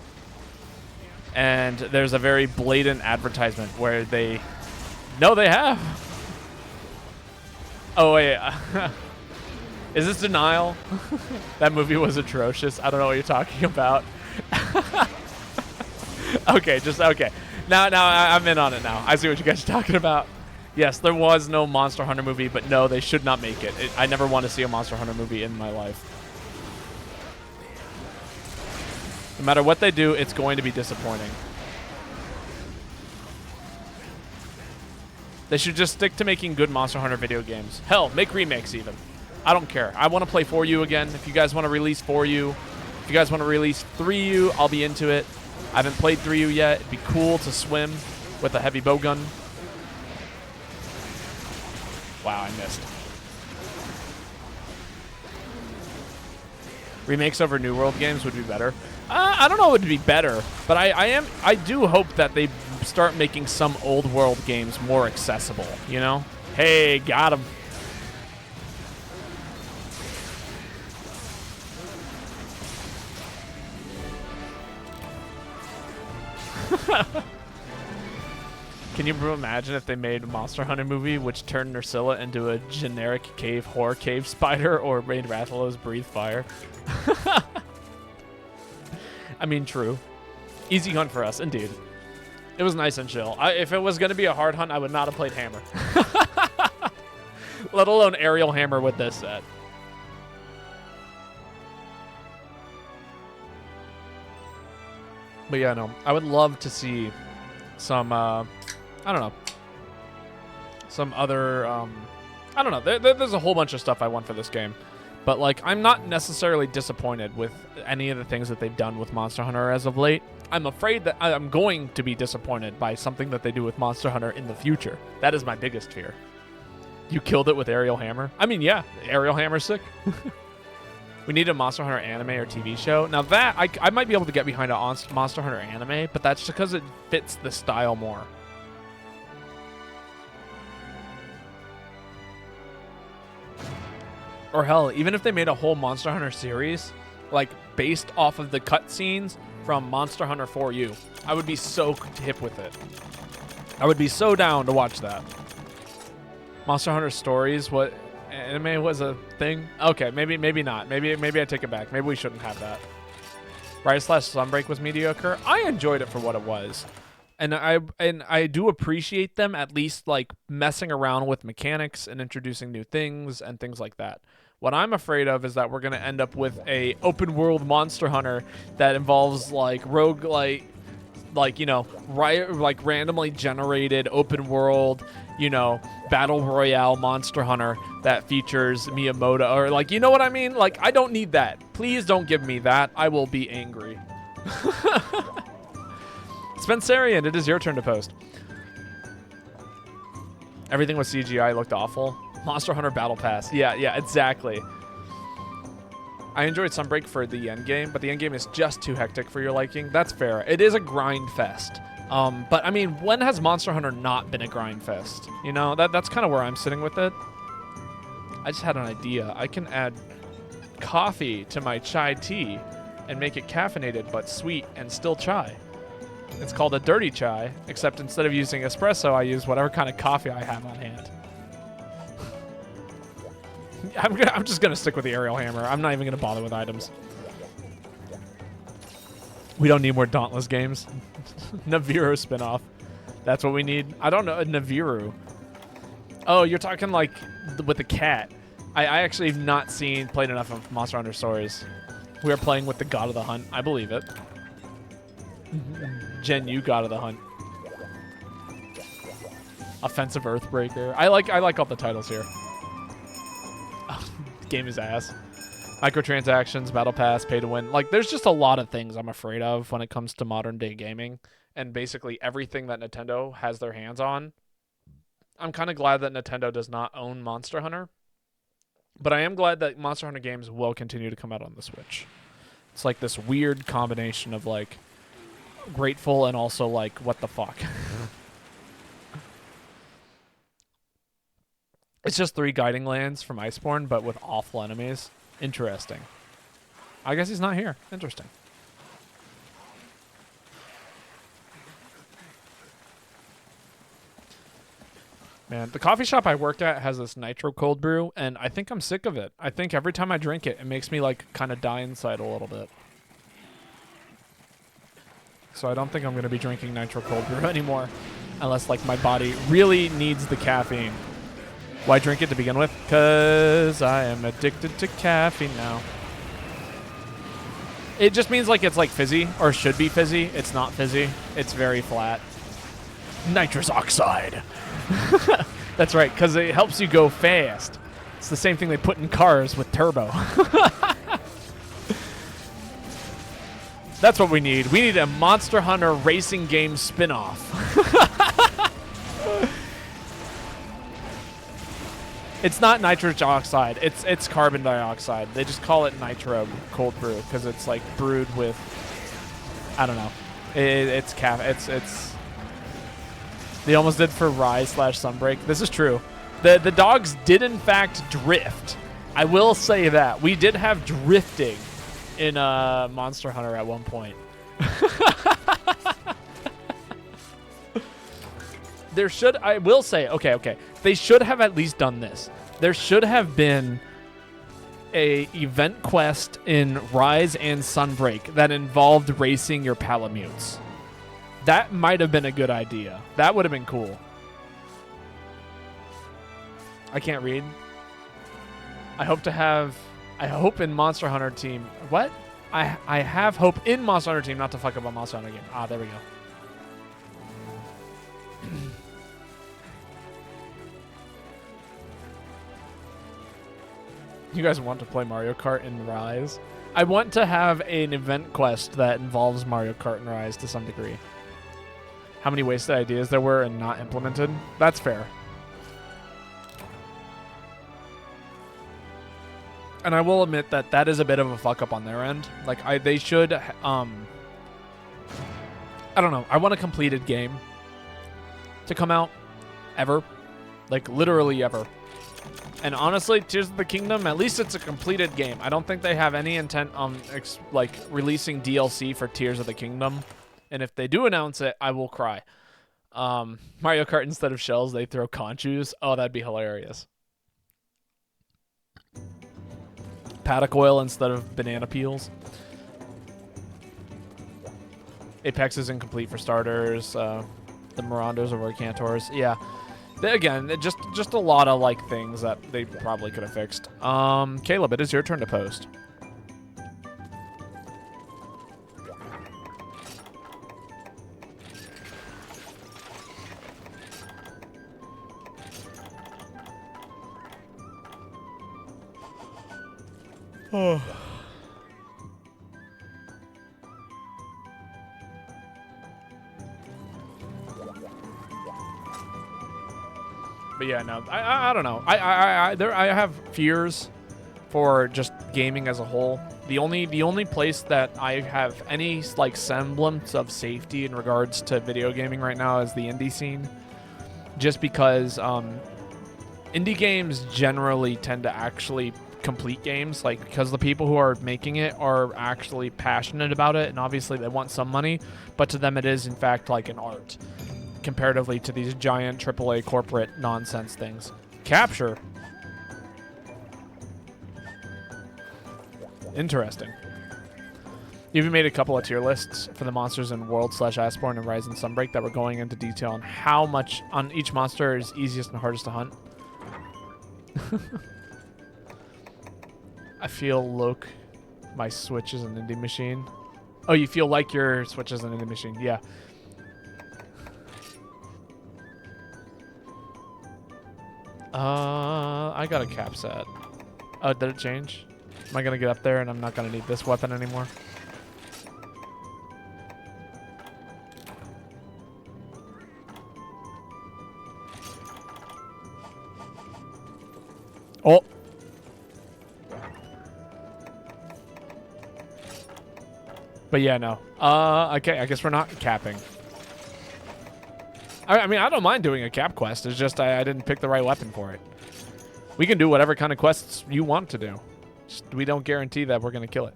And there's a very blatant advertisement where they... No, they have. Oh, wait. Is this denial? That movie was atrocious. I don't know what you're talking about. Okay, okay. Now I'm in on it now. I see what you guys are talking about. Yes, there was no Monster Hunter movie, but no, they should not make it. I never want to see a Monster Hunter movie in my life. No matter what they do, it's going to be disappointing. They should just stick to making good Monster Hunter video games. Hell, make remakes even. I don't care. I want to play 4U again. If you guys want to release 4U, if you guys want to release 3U, I'll be into it. I haven't played 3U yet. It'd be cool to swim with a heavy bow gun. Wow, I missed. Remakes over New World games would be better. I don't know if it would be better, but I do hope that they start making some old world games more accessible, you know? Hey, got him. Can you imagine if they made a Monster Hunter movie which turned Nursilla into a generic horror cave spider or made Rathalos breathe fire? I mean, true. Easy hunt for us, indeed. It was nice and chill. If it was going to be a hard hunt, I would not have played Hammer. Let alone Aerial Hammer with this set. But yeah, no. I would love to see some, I don't know. Some other, I don't know. There's a whole bunch of stuff I want for this game. But, like, I'm not necessarily disappointed with any of the things that they've done with Monster Hunter as of late. I'm afraid that I'm going to be disappointed by something that they do with Monster Hunter in the future. That is my biggest fear. You killed it with Aerial Hammer? I mean, yeah, Aerial Hammer's sick. We need a Monster Hunter anime or TV show. Now that, I might be able to get behind a Monster Hunter anime, but that's because it fits the style more. Or hell, even if they made a whole Monster Hunter series, like based off of the cutscenes from Monster Hunter 4U, I would be so hip with it. I would be so down to watch that. Monster Hunter Stories, what anime was a thing? Okay, maybe not. Maybe I take it back. Maybe we shouldn't have that. Rise / Sunbreak was mediocre. I enjoyed it for what it was. And I do appreciate them at least like messing around with mechanics and introducing new things and things like that. What I'm afraid of is that we're going to end up with a open world Monster Hunter that involves like roguelike like, you know, like randomly generated open world, you know, battle royale Monster Hunter that features Miyamoto, or like, you know what I mean? Like, I don't need that. Please don't give me that. I will be angry. Spencerian, it is your turn to post. Everything with CGI looked awful. Monster Hunter Battle Pass. Yeah, exactly. I enjoyed Sunbreak for the end game, but the end game is just too hectic for your liking. That's fair. It is a grind fest. But I mean, when has Monster Hunter not been a grind fest? You know, that's kind of where I'm sitting with it. I just had an idea. I can add coffee to my chai tea and make it caffeinated but sweet and still chai. It's called a dirty chai, except instead of using espresso, I use whatever kind of coffee I have on hand. I'm just going to stick with the aerial hammer. I'm not even going to bother with items. We don't need more Dauntless games. Naviru spinoff. That's what we need. I don't know. Naviru. Oh, you're talking like with the cat. I actually have not played enough of Monster Hunter Stories. We are playing with the God of the Hunt. I believe it. Gen U God of the Hunt. Offensive Earthbreaker. I like all the titles here. Game is ass. Microtransactions, Battle Pass, pay to win. Like, there's just a lot of things I'm afraid of when it comes to modern day gaming, and basically everything that Nintendo has their hands on. I'm kind of glad that Nintendo does not own Monster Hunter, but I am glad that Monster Hunter games will continue to come out on the Switch. It's like this weird combination of like grateful and also like what the fuck. It's just 3 guiding lands from Iceborne, but with awful enemies. Interesting. I guess he's not here. Interesting. Man, the coffee shop I worked at has this nitro cold brew, and I think I'm sick of it. I think every time I drink it, it makes me like kind of die inside a little bit. So I don't think I'm going to be drinking nitro cold brew anymore, unless like my body really needs the caffeine. Why drink it to begin with? Because I am addicted to caffeine now. It just means like it's like fizzy, or should be fizzy. It's not fizzy. It's very flat. Nitrous oxide. That's right, because it helps you go fast. It's the same thing they put in cars with turbo. That's what we need. We need a Monster Hunter racing game spin-off. It's not nitrous oxide. It's carbon dioxide. They just call it nitro cold brew because it's like brewed with, I don't know. It's they almost did for Rise / Sunbreak. This is true. The dogs did in fact drift. I will say that we did have drifting in Monster Hunter at one point. There should, I will say, okay. They should have at least done this. There should have been a event quest in Rise and Sunbreak that involved racing your Palamutes. That might have been a good idea. That would have been cool. I can't read. I hope in Monster Hunter Team. What? I have hope in Monster Hunter Team not to fuck up a Monster Hunter game. Ah, there we go. You guys want to play Mario Kart in Rise? I want to have an event quest that involves Mario Kart and Rise to some degree. How many wasted ideas there were and not implemented? That's fair. And I will admit that that is a bit of a fuck up on their end. Like, they should, I don't know. I want a completed game to come out ever. Like, literally ever. And honestly, Tears of the Kingdom, at least it's a completed game. I don't think they have any intent on, like, releasing DLC for Tears of the Kingdom. And if they do announce it, I will cry. Mario Kart, instead of shells, they throw conchus. Oh, that'd be hilarious. Paddock oil instead of banana peels. Apex is incomplete for starters. The Mirandos over Cantors. Yeah. Again, just a lot of like things that they probably could have fixed. Caleb, it is your turn to post. Oh. But yeah, no, I don't know. I have fears for just gaming as a whole. The only place that I have any like semblance of safety in regards to video gaming right now is the indie scene, just because indie games generally tend to actually complete games, like because the people who are making it are actually passionate about it, and obviously they want some money, but to them it is in fact like an art comparatively to these giant AAA corporate nonsense things. Capture. Interesting. You even made a couple of tier lists for the monsters in World/Iceborne and Rise and Sunbreak that were going into detail on how much on each monster is easiest and hardest to hunt. I feel Loke, my Switch is an indie machine. Oh, you feel like your Switch is an indie machine. Yeah. I got a cap set. Oh, did it change? Am I going to get up there and I'm not going to need this weapon anymore? Oh. But yeah, no. Okay, I guess we're not capping. I mean, I don't mind doing a cap quest. It's just I didn't pick the right weapon for it. We can do whatever kind of quests you want to do. Just, we don't guarantee that we're going to kill it.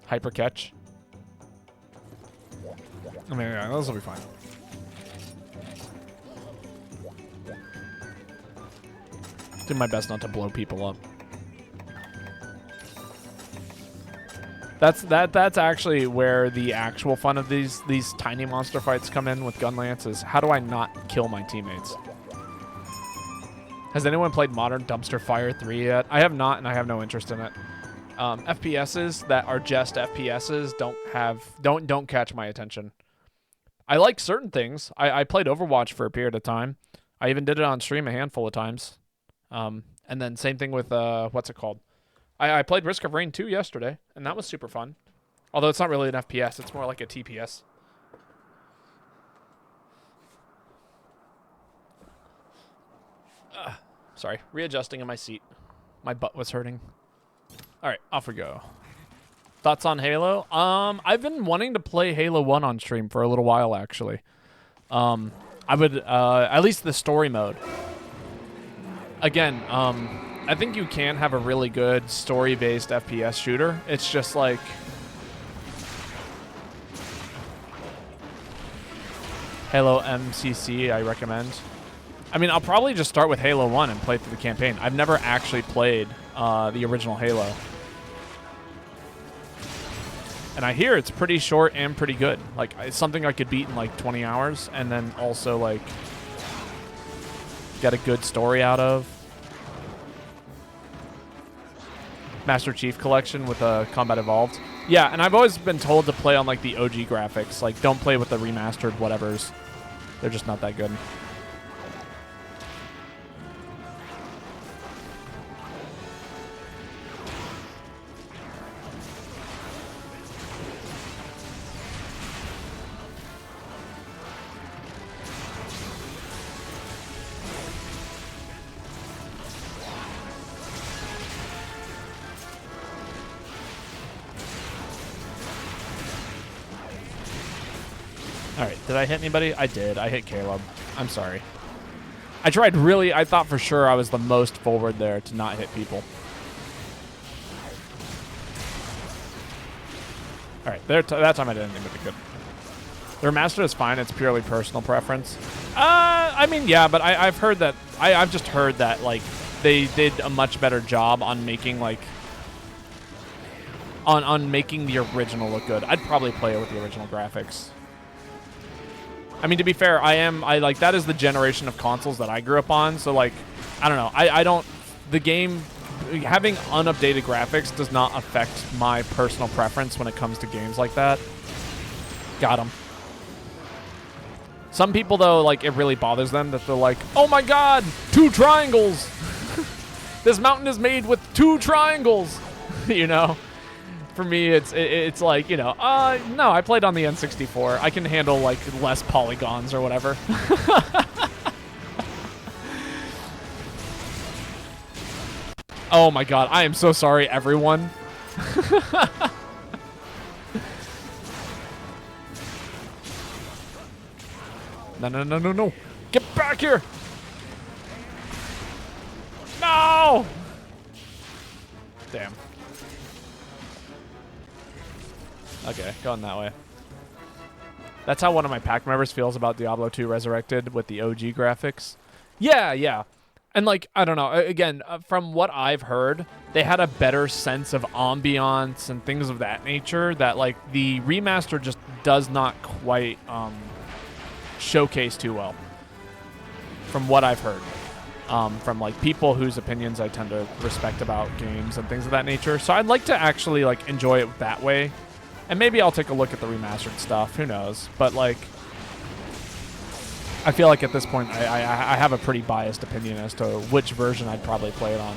Hyper catch. I mean, yeah, those will be fine. Do my best not to blow people up. That's actually where the actual fun of these tiny monster fights come in with gun lances. How do I not kill my teammates? Has anyone played Modern Dumpster Fire 3 yet? I have not, and I have no interest in it. FPSs that are just FPSs don't catch my attention. I like certain things. I played Overwatch for a period of time. I even did it on stream a handful of times. And then same thing with what's it called? I played Risk of Rain 2 yesterday, and that was super fun. Although it's not really an FPS, it's more like a TPS. Sorry, readjusting in my seat. My butt was hurting. All right, off we go. Thoughts on Halo? I've been wanting to play Halo 1 on stream for a little while, actually. I would, at least the story mode. Again, I think you can have a really good story-based FPS shooter. It's just like... Halo MCC, I recommend. I mean, I'll probably just start with Halo 1 and play through the campaign. I've never actually played the original Halo. And I hear it's pretty short and pretty good. Like, it's something I could beat in like 20 hours and then also like get a good story out of. Master Chief Collection with Combat Evolved. Yeah, and I've always been told to play on like the OG graphics. Like, don't play with the remastered whatevers. They're just not that good. Alright, did I hit anybody? I did. I hit Caleb. I'm sorry. I tried really... I thought for sure I was the most forward there to not hit people. Alright, that time I didn't even do good. The remastered is fine. It's purely personal preference. I mean, yeah, but I've heard that... I've just heard that, like, they did a much better job on making, like... On making the original look good. I'd probably play it with the original graphics. I mean, to be fair, like, that is the generation of consoles that I grew up on, so, like, I don't know. The game, having unupdated graphics does not affect my personal preference when it comes to games like that. Got him. Some people, though, like, it really bothers them that they're like, oh my god, 2 triangles! This mountain is made with 2 triangles! you know? For me, it's like, you know, no, I played on the N64. I can handle, like, less polygons or whatever. Oh my god, I am so sorry, everyone. No, no, no, no, no. Get back here! No! Damn. Okay, going that way. That's how one of my pack members feels about Diablo 2 Resurrected with the OG graphics. Yeah, yeah. And, like, I don't know. Again, from what I've heard, they had a better sense of ambiance and things of that nature that, like, the remaster just does not quite showcase too well. From what I've heard. From, like, people whose opinions I tend to respect about games and things of that nature. So I'd like to actually, like, enjoy it that way. And maybe I'll take a look at the remastered stuff. Who knows? But, like, I feel like at this point I have a pretty biased opinion as to which version I'd probably play it on.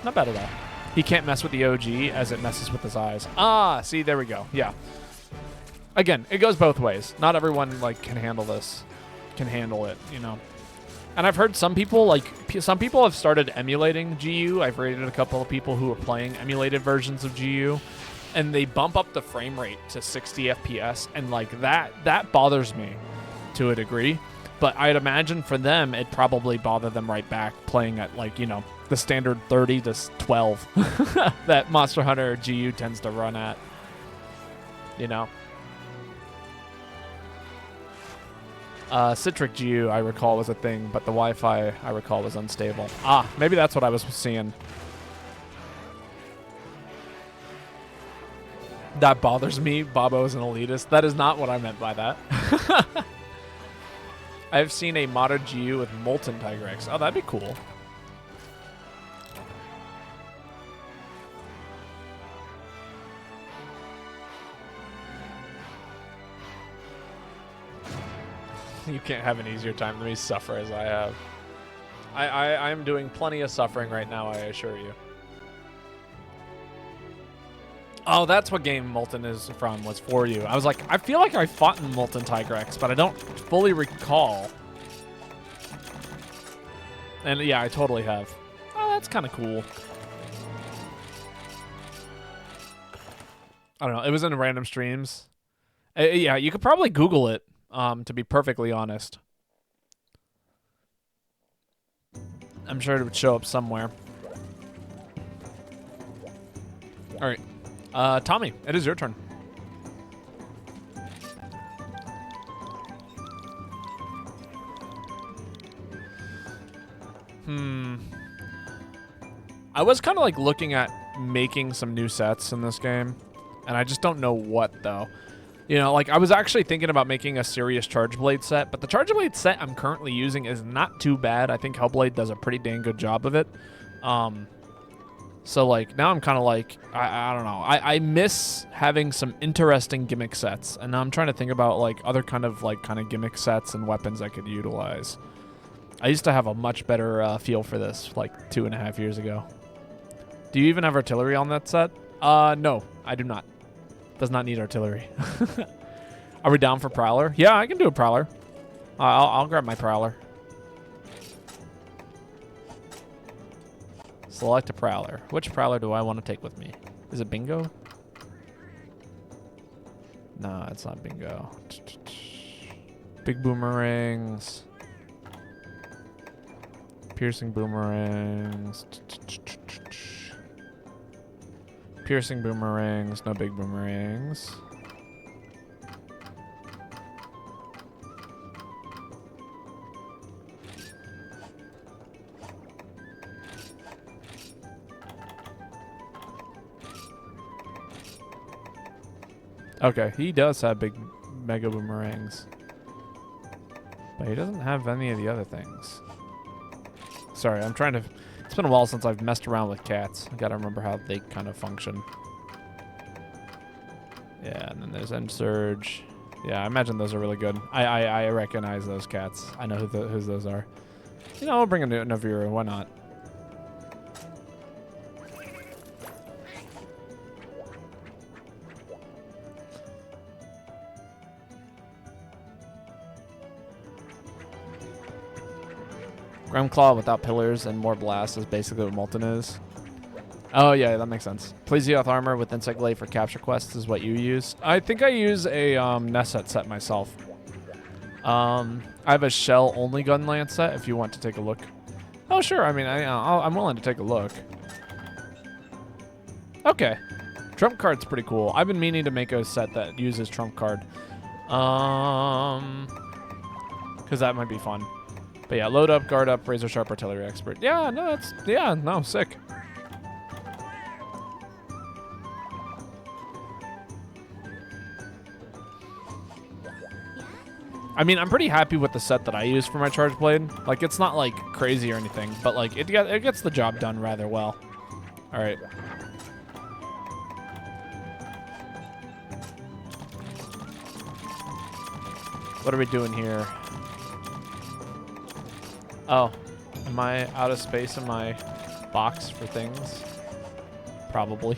Not bad at all. He can't mess with the OG as it messes with his eyes. Ah, see, there we go. Yeah. Again, it goes both ways. Not everyone, like, can handle this. Can handle it, you know. And I've heard some people, like, some people have started emulating GU. I've rated a couple of people who are playing emulated versions of GU. And they bump up the frame rate to 60 FPS, and like that bothers me to a degree. But I'd imagine for them, it'd probably bother them right back playing at, like, you know, the standard 30 to 12 that Monster Hunter GU tends to run at. You know? Citric GU, I recall, was a thing, but the Wi-Fi, I recall, was unstable. Ah, maybe that's what I was seeing. That bothers me. Bobo is an elitist. That is not what I meant by that. I've seen a modded GU with Molten Tigrex. Oh, that'd be cool. You can't have an easier time than me suffer as I have. I'm doing plenty of suffering right now, I assure you. Oh, that's what game Molten is from, was for you. I was like, I feel like I fought in Molten Tigrex, but I don't fully recall. And yeah, I totally have. Oh, that's kind of cool. I don't know. It was in random streams. Yeah, you could probably Google it, to be perfectly honest. I'm sure it would show up somewhere. All right. Tommy, it is your turn. I was kind of like looking at making some new sets in this game, and I just don't know what, though. You know, like, I was actually thinking about making a serious Charge Blade set, but the Charge Blade set I'm currently using is not too bad. I think Hellblade does a pretty dang good job of it. So, like, now I'm kind of like, I don't know. I miss having some interesting gimmick sets, and now I'm trying to think about, like, other kind of gimmick sets and weapons I could utilize. I used to have a much better feel for this, like, 2.5 years ago. Do you even have artillery on that set? No, I do not. Does not need artillery. Are we down for Prowler? Yeah, I can do a Prowler. I'll grab my Prowler. Select a Prowler. Which Prowler do I want to take with me? Is it Bingo? No, it's not Bingo. Big boomerangs. Piercing boomerangs. Piercing boomerangs. No big boomerangs. Okay, he does have big mega boomerangs. But he doesn't have any of the other things. Sorry, I'm trying to... It's been a while since I've messed around with cats. I gotta remember how they kind of function. Yeah, and then there's End Surge. Yeah, I imagine those are really good. I recognize those cats. I know who those are. You know, I'll bring a Naviru. Why not? Ground Claw without pillars and more blast is basically what Molten is. Oh, yeah, that makes sense. Plesioth armor with Insect Glaive for capture quests is what you use. I think I use a Nesset set myself. I have a shell-only gun lance set if you want to take a look. Oh, sure. I mean, I'm willing to take a look. Okay. Trump card's pretty cool. I've been meaning to make a set that uses Trump card. Because that might be fun. But yeah, load up, guard up, razor sharp artillery expert. Yeah, no, that's, yeah, no, sick. I mean, I'm pretty happy with the set that I use for my charge blade. Like, it's not like crazy or anything, but like it gets the job done rather well. All right. What are we doing here? Oh, am I out of space in my box for things? Probably.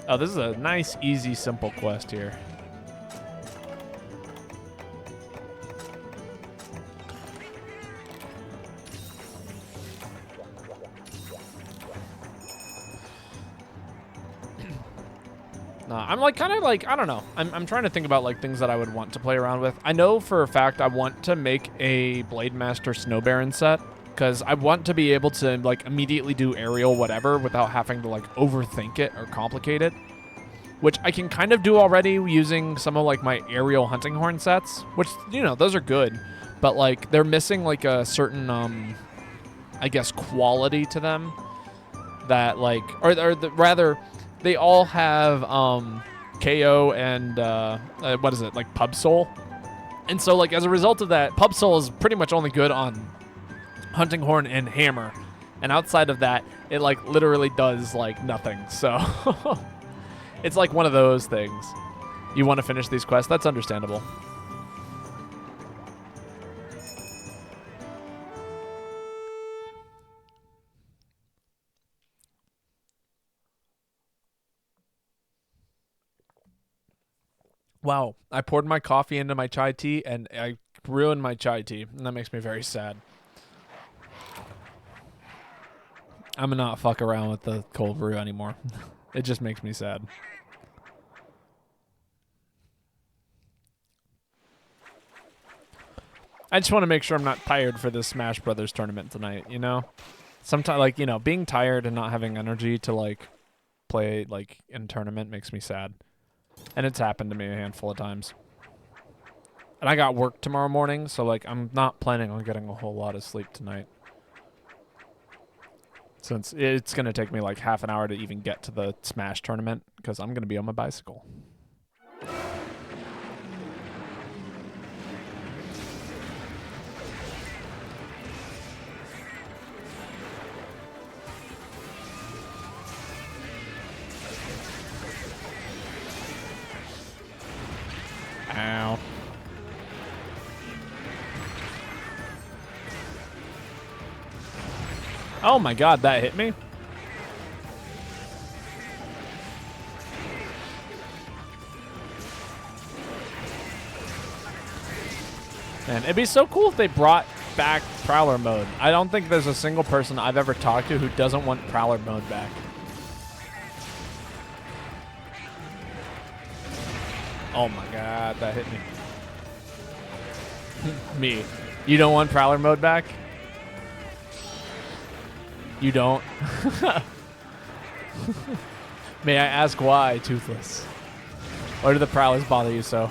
Oh, this is a nice, easy, simple quest here. I'm like kind of like, I don't know. I'm trying to think about like things that I would want to play around with. I know for a fact I want to make a Blade Master Snow Baron set because I want to be able to like immediately do aerial whatever without having to like overthink it or complicate it, which I can kind of do already using some of like my aerial hunting horn sets, which, you know, those are good, but like they're missing like a certain, I guess, quality to them that like, rather, they all have KO and what is it, like Pub Soul, and so like as a result of that, Pub Soul is pretty much only good on Hunting Horn and Hammer, and outside of that, it like literally does like nothing. So it's like one of those things. You want to finish these quests? That's understandable. Wow, I poured my coffee into my chai tea, and I ruined my chai tea, and that makes me very sad. I'm gonna not fuck around with the cold brew anymore. It just makes me sad. I just want to make sure I'm not tired for this Smash Brothers tournament tonight, you know? Sometimes, like, you know, being tired and not having energy to, like, play, like, in a tournament makes me sad. And it's happened to me a handful of times. And I got work tomorrow morning, so, like, I'm not planning on getting a whole lot of sleep tonight. Since it's going to take me, like, half an hour to even get to the Smash tournament, because I'm going to be on my bicycle. Ow. Oh my god, that hit me? Man, it'd be so cool if they brought back Prowler mode. I don't think there's a single person I've ever talked to who doesn't want Prowler mode back. Oh my god, that hit me. Me. You don't want Prowler mode back? You don't? May I ask why, Toothless? Or do the Prowlers bother you so?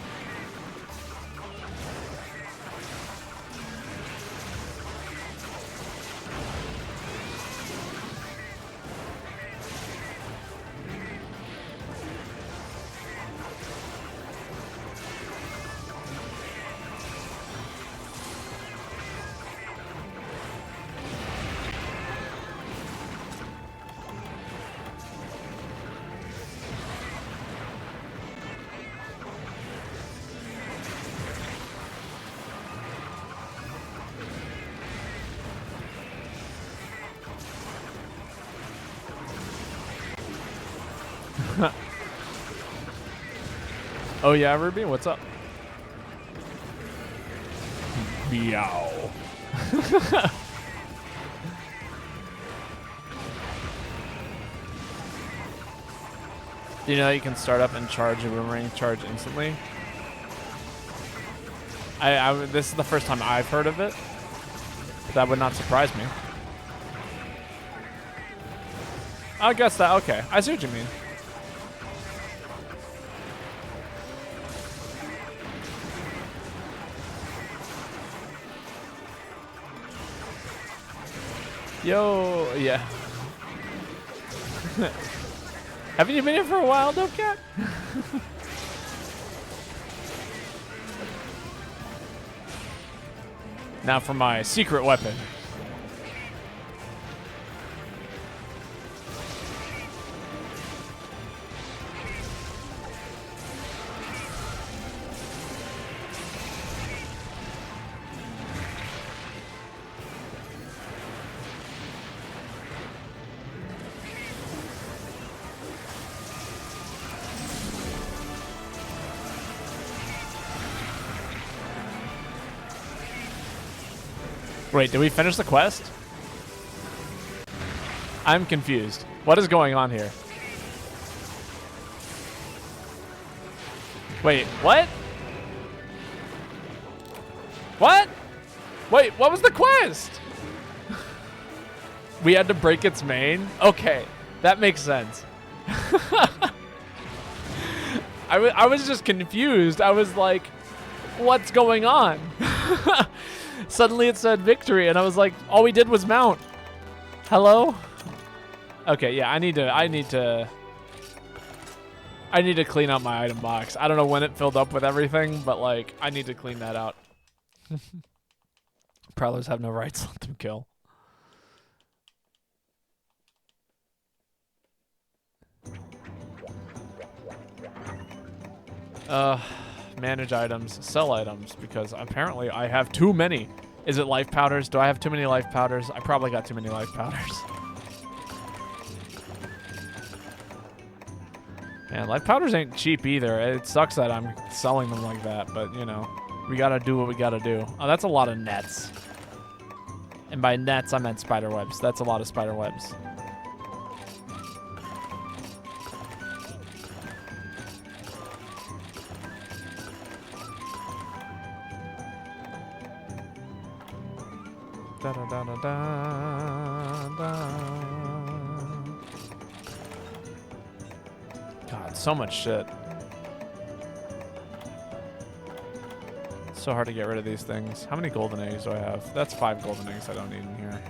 Oh yeah, Ruby, what's up? Meow. Do you know you can start up and charge a boomerang charge instantly? This is the first time I've heard of it. But that would not surprise me. I guess that, okay. I see what you mean. Yo, yeah. Haven't you been here for a while, Dope Cat? Now for my secret weapon. Wait, did we finish the quest? I'm confused. What is going on here? Wait, what? What? Wait, what was the quest? We had to break its main? Okay, that makes sense. I was just confused. I was like, what's going on? Suddenly it said victory, and I was like, all we did was mount. Hello? Okay, yeah, I need to clean out my item box. I don't know when it filled up with everything, but like, I need to clean that out. Prowlers have no rights, let them kill. Manage items, sell items, because apparently I have too many. Is it life powders? Do I have too many life powders? I probably got too many life powders. Man, life powders ain't cheap either. It sucks that I'm selling them like that, but you know, we gotta do what we gotta do. Oh, that's a lot of nets. And by nets, I meant spider webs. That's a lot of spider webs. Da, da, da, da, da, da. God, so much shit. It's so hard to get rid of these things. How many golden eggs do I have? That's 5 golden eggs I don't need in here.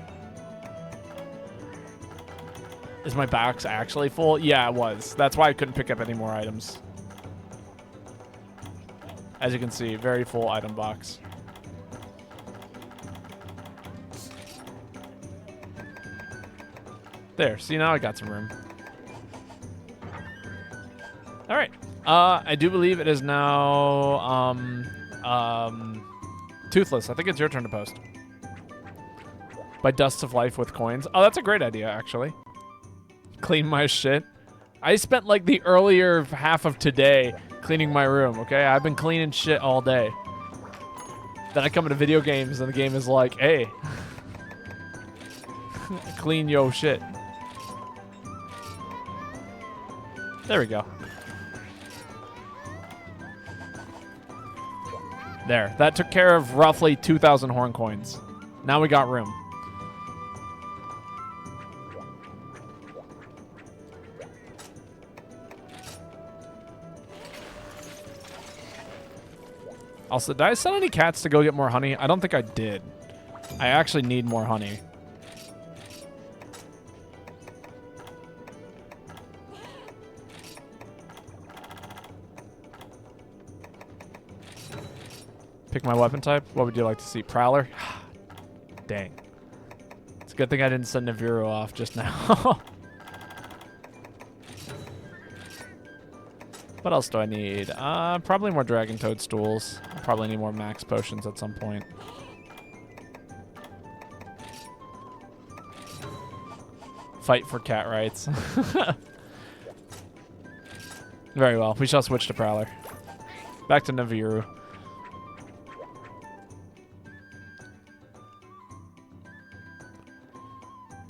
Is my box actually full? Yeah, it was. That's why I couldn't pick up any more items. As you can see, very full item box. There, see, now I got some room. All right. I do believe it is now Toothless. I think it's your turn to post. By Dusts of Life with coins. Oh, that's a great idea, actually. Clean my shit. I spent like the earlier half of today cleaning my room, okay? I've been cleaning shit all day. Then I come into video games and the game is like, hey, clean yo shit. There we go. There. That took care of roughly 2,000 horn coins. Now we got room. Also, did I send any cats to go get more honey? I don't think I did. I actually need more honey. Pick my weapon type. What would you like to see? Prowler? Dang. It's a good thing I didn't send Nibiru off just now. What else do I need? Probably more dragon toadstools. I'll probably need more max potions at some point. Fight for cat rights. Very well. We shall switch to Prowler. Back to Nibiru.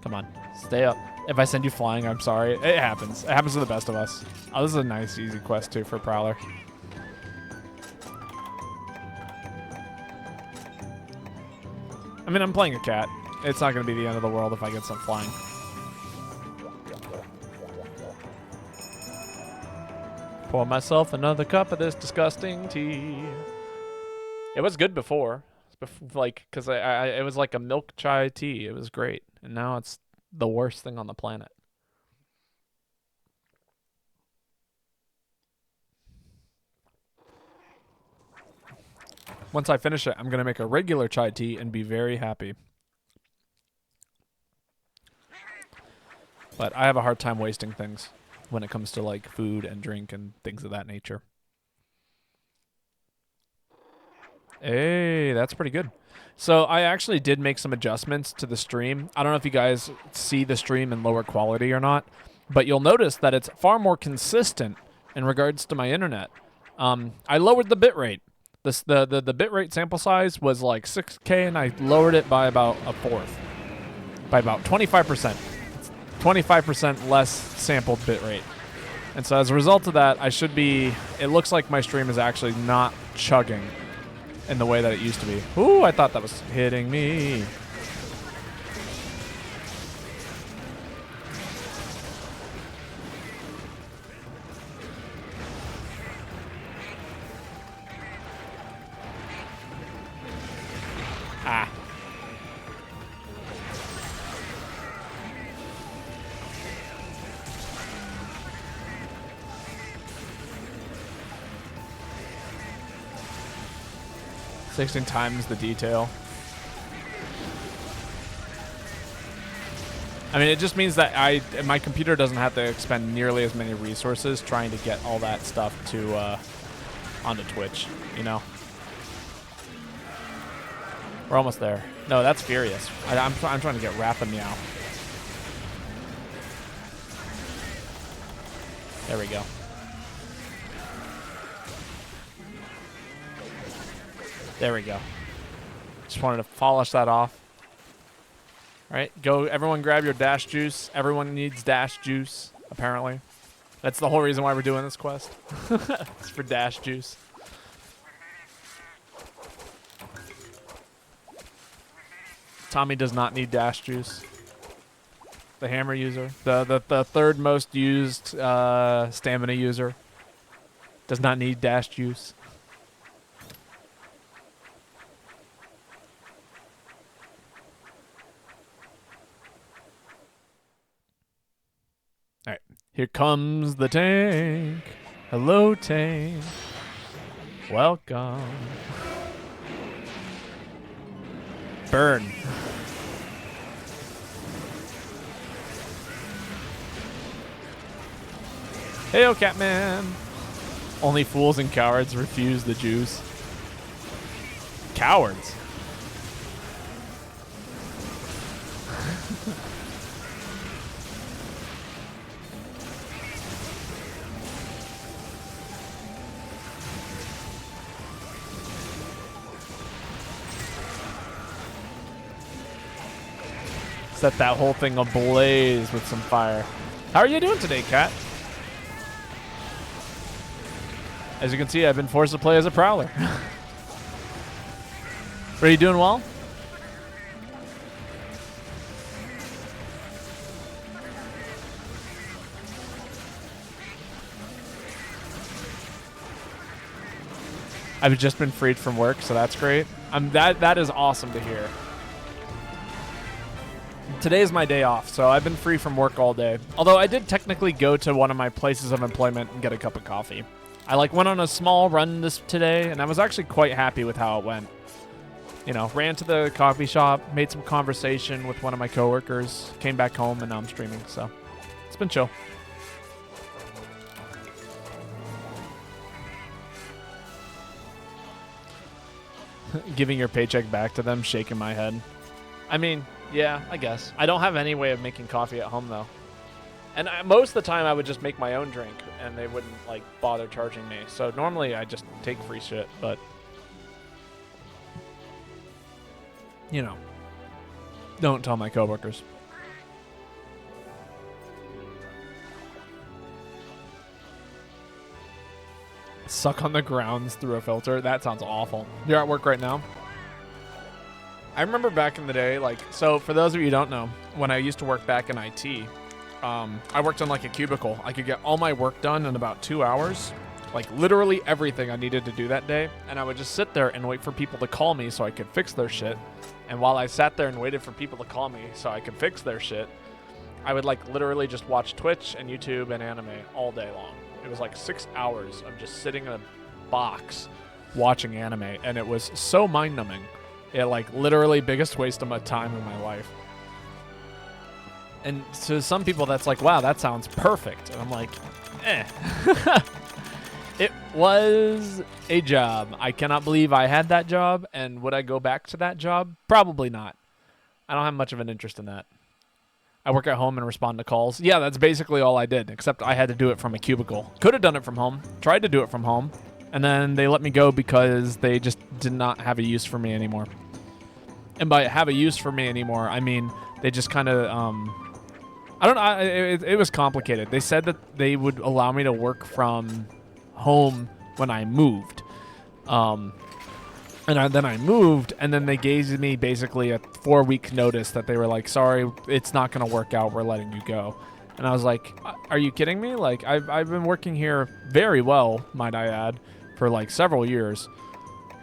Come on. Stay up. If I send you flying, I'm sorry. It happens. It happens to the best of us. Oh, this is a nice, easy quest, too, for Prowler. I mean, I'm playing a cat. It's not going to be the end of the world if I get some flying. Pour myself another cup of this disgusting tea. It was good before. Like, because it was like a milk chai tea. It was great. And now it's the worst thing on the planet. Once I finish it, I'm going to make a regular chai tea and be very happy. But I have a hard time wasting things when it comes to like food and drink and things of that nature. Hey, that's pretty good. So I actually did make some adjustments to the stream. I don't know if you guys see the stream in lower quality or not, but you'll notice that it's far more consistent in regards to my internet. I lowered the bitrate. The bitrate sample size was like 6K, and I lowered it by about a fourth, by about 25%. 25% less sampled bitrate. And so as a result of that, it looks like my stream is actually not chugging in the way that it used to be. Ooh, I thought that was hitting me. Ah. Sixteen times the detail. I mean, it just means that my computer doesn't have to expend nearly as many resources trying to get all that stuff to onto Twitch, you know? We're almost there. No, that's Furious. I'm trying to get Rappa Meow. There we go. There we go. Just wanted to polish that off. All right, go. Everyone grab your dash juice. Everyone needs dash juice, apparently. That's the whole reason why we're doing this quest. It's for dash juice. Tommy does not need dash juice. The hammer user. The third most used stamina user does not need dash juice. All right, here comes the tank. Hello, tank. Welcome. Burn. Heyo, Catman. Only fools and cowards refuse the juice. Cowards. Set that whole thing ablaze with some fire. How are you doing today, Cat? As you can see, I've been forced to play as a Prowler. Are you doing well? I've just been freed from work, so that's great. That is awesome to hear. Today is my day off, so I've been free from work all day. Although I did technically go to one of my places of employment and get a cup of coffee. I went on a small run today, and I was actually quite happy with how it went. You know, ran to the coffee shop, made some conversation with one of my coworkers, came back home, and now I'm streaming, so it's been chill. Giving your paycheck back to them, shaking my head. I mean, yeah, I guess. I don't have any way of making coffee at home, though. And most of the time, I would just make my own drink, and they wouldn't, bother charging me. So normally, I just take free shit, but... You know. Don't tell my coworkers. Suck on the grounds through a filter. That sounds awful. You're at work right now? I remember back in the day, like, so for those of you who don't know, when I used to work back in IT, I worked in like a cubicle. I could get all my work done in about 2 hours, like literally everything I needed to do that day. And I would just sit there and wait for people to call me so I could fix their shit. And while I sat there and waited for people to call me so I could fix their shit, I would like literally just watch Twitch and YouTube and anime all day long. It was like 6 hours of just sitting in a box watching anime, and it was so mind-numbing. It like literally biggest waste of my time in my life. And to some people that's like, wow, that sounds perfect. And I'm like, eh. It was a job. I cannot believe I had that job, and would I go back to that job? Probably not. I don't have much of an interest in that. I work at home and respond to calls. Yeah, that's basically all I did, except I had to do it from a cubicle. Could have done it from home. Tried to do it from home. And then they let me go because they just did not have a use for me anymore. And by have a use for me anymore, I mean they just kind of, I don't know, it was complicated. They said that they would allow me to work from home when I moved. Then I moved, and then they gave me basically a 4-week notice that they were like, sorry, it's not going to work out. We're letting you go. And I was like, are you kidding me? Like, I've been working here very well, might I add, for like several years.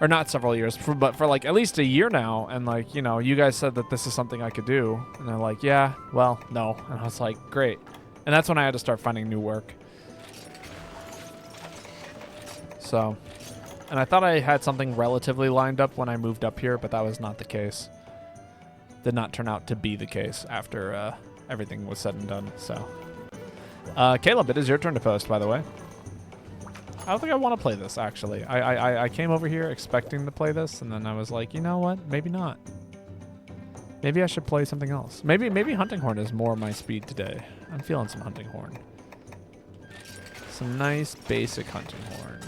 Or not several years, but for like at least a year now. And like, you know, you guys said that this is something I could do. And they're like, yeah, well, no. And I was like, great. And that's when I had to start finding new work. So... And I thought I had something relatively lined up when I moved up here, but that was not the case. Did not turn out to be the case after everything was said and done. So, Caleb, it is your turn to post, by the way. I don't think I want to play this, actually. I came over here expecting to play this, and then I was like, you know what? Maybe not. Maybe I should play something else. Maybe Hunting Horn is more my speed today. I'm feeling some Hunting Horn. Some nice basic Hunting Horn.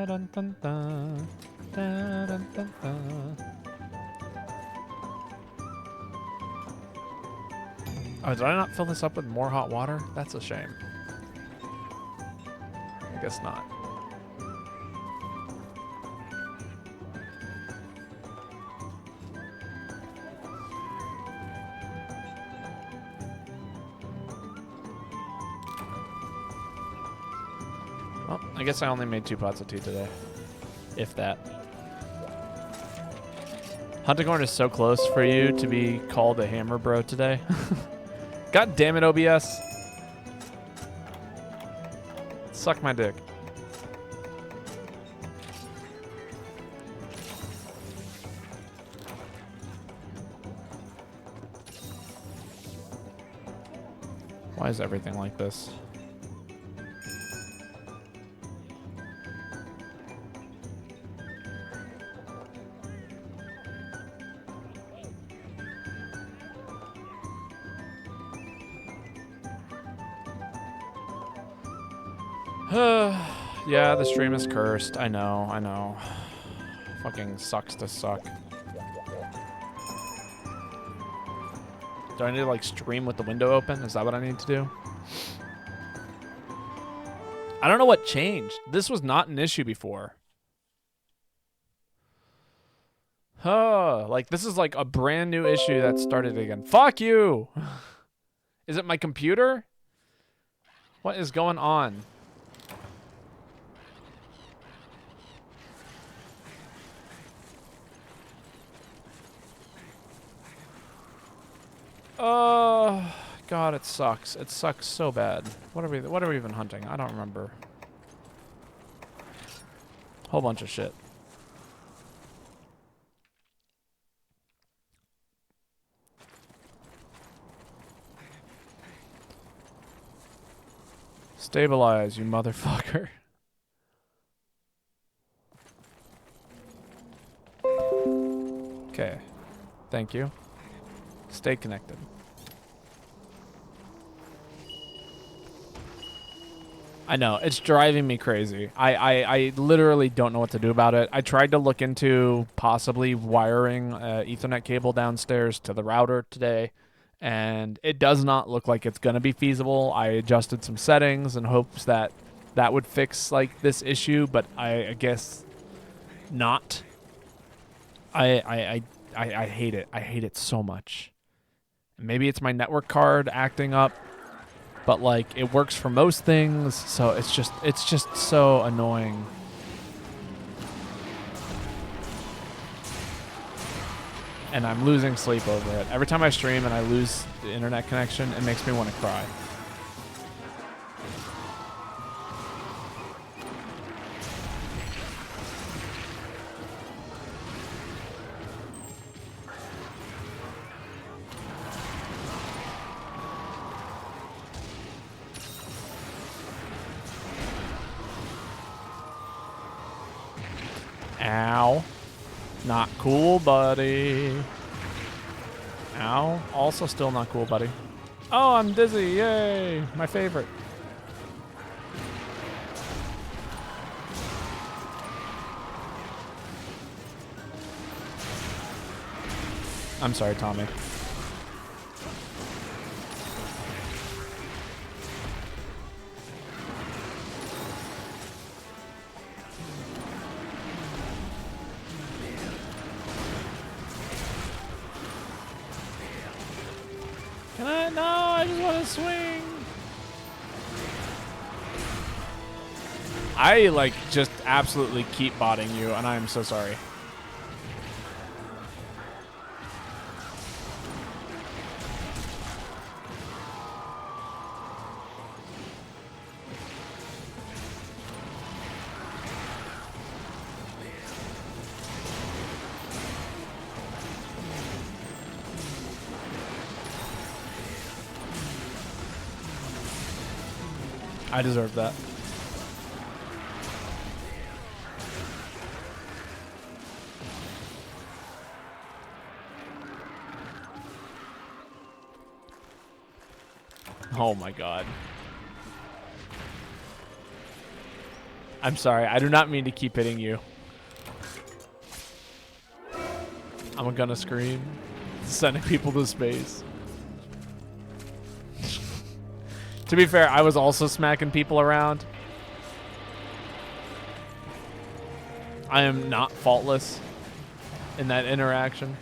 Dun, dun, dun. Dun, dun, dun, dun. Oh, did I not fill this up with more hot water? That's a shame. I guess not. Well, I guess I only made 2 pots of tea today. If that. Hunting Horn is so close for you to be called a hammer bro today. God damn it, OBS. Suck my dick. Why is everything like this? Yeah, the stream is cursed. I know. Fucking sucks to suck. Do I need to, like, stream with the window open? Is that what I need to do? I don't know what changed. This was not an issue before. Like, this is, like, a brand new issue that started again. Fuck you! Is it my computer? What is going on? Oh, God, it sucks. It sucks so bad. What are we even hunting? I don't remember. Whole bunch of shit. Stabilize, you motherfucker. Okay. Thank you. Stay connected. I know. It's driving me crazy. I literally don't know what to do about it. I tried to look into possibly wiring Ethernet cable downstairs to the router today, and it does not look like it's going to be feasible. I adjusted some settings in hopes that that would fix like this issue, but I guess not. I hate it. I hate it so much. Maybe it's my network card acting up, but like it works for most things, so it's just so annoying. And I'm losing sleep over it. Every time I stream and I lose the internet connection, it makes me want to cry. Ow. Not cool, buddy. Ow. Also still not cool, buddy. Oh, I'm dizzy. Yay. My favorite. I'm sorry, Tommy. Can I? No, I just want to swing. I, like, just absolutely keep botting you, and I am so sorry. I deserve that. Oh my god. I'm sorry. I do not mean to keep hitting you. I'm gonna scream. Sending people to space. To be fair, I was also smacking people around. I am not faultless in that interaction.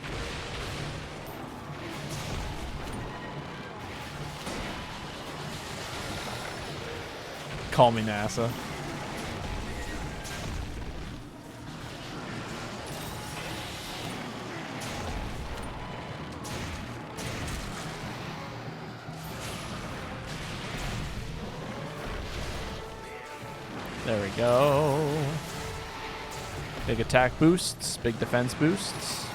Call me NASA. There we go. Big attack boosts, big defense boosts.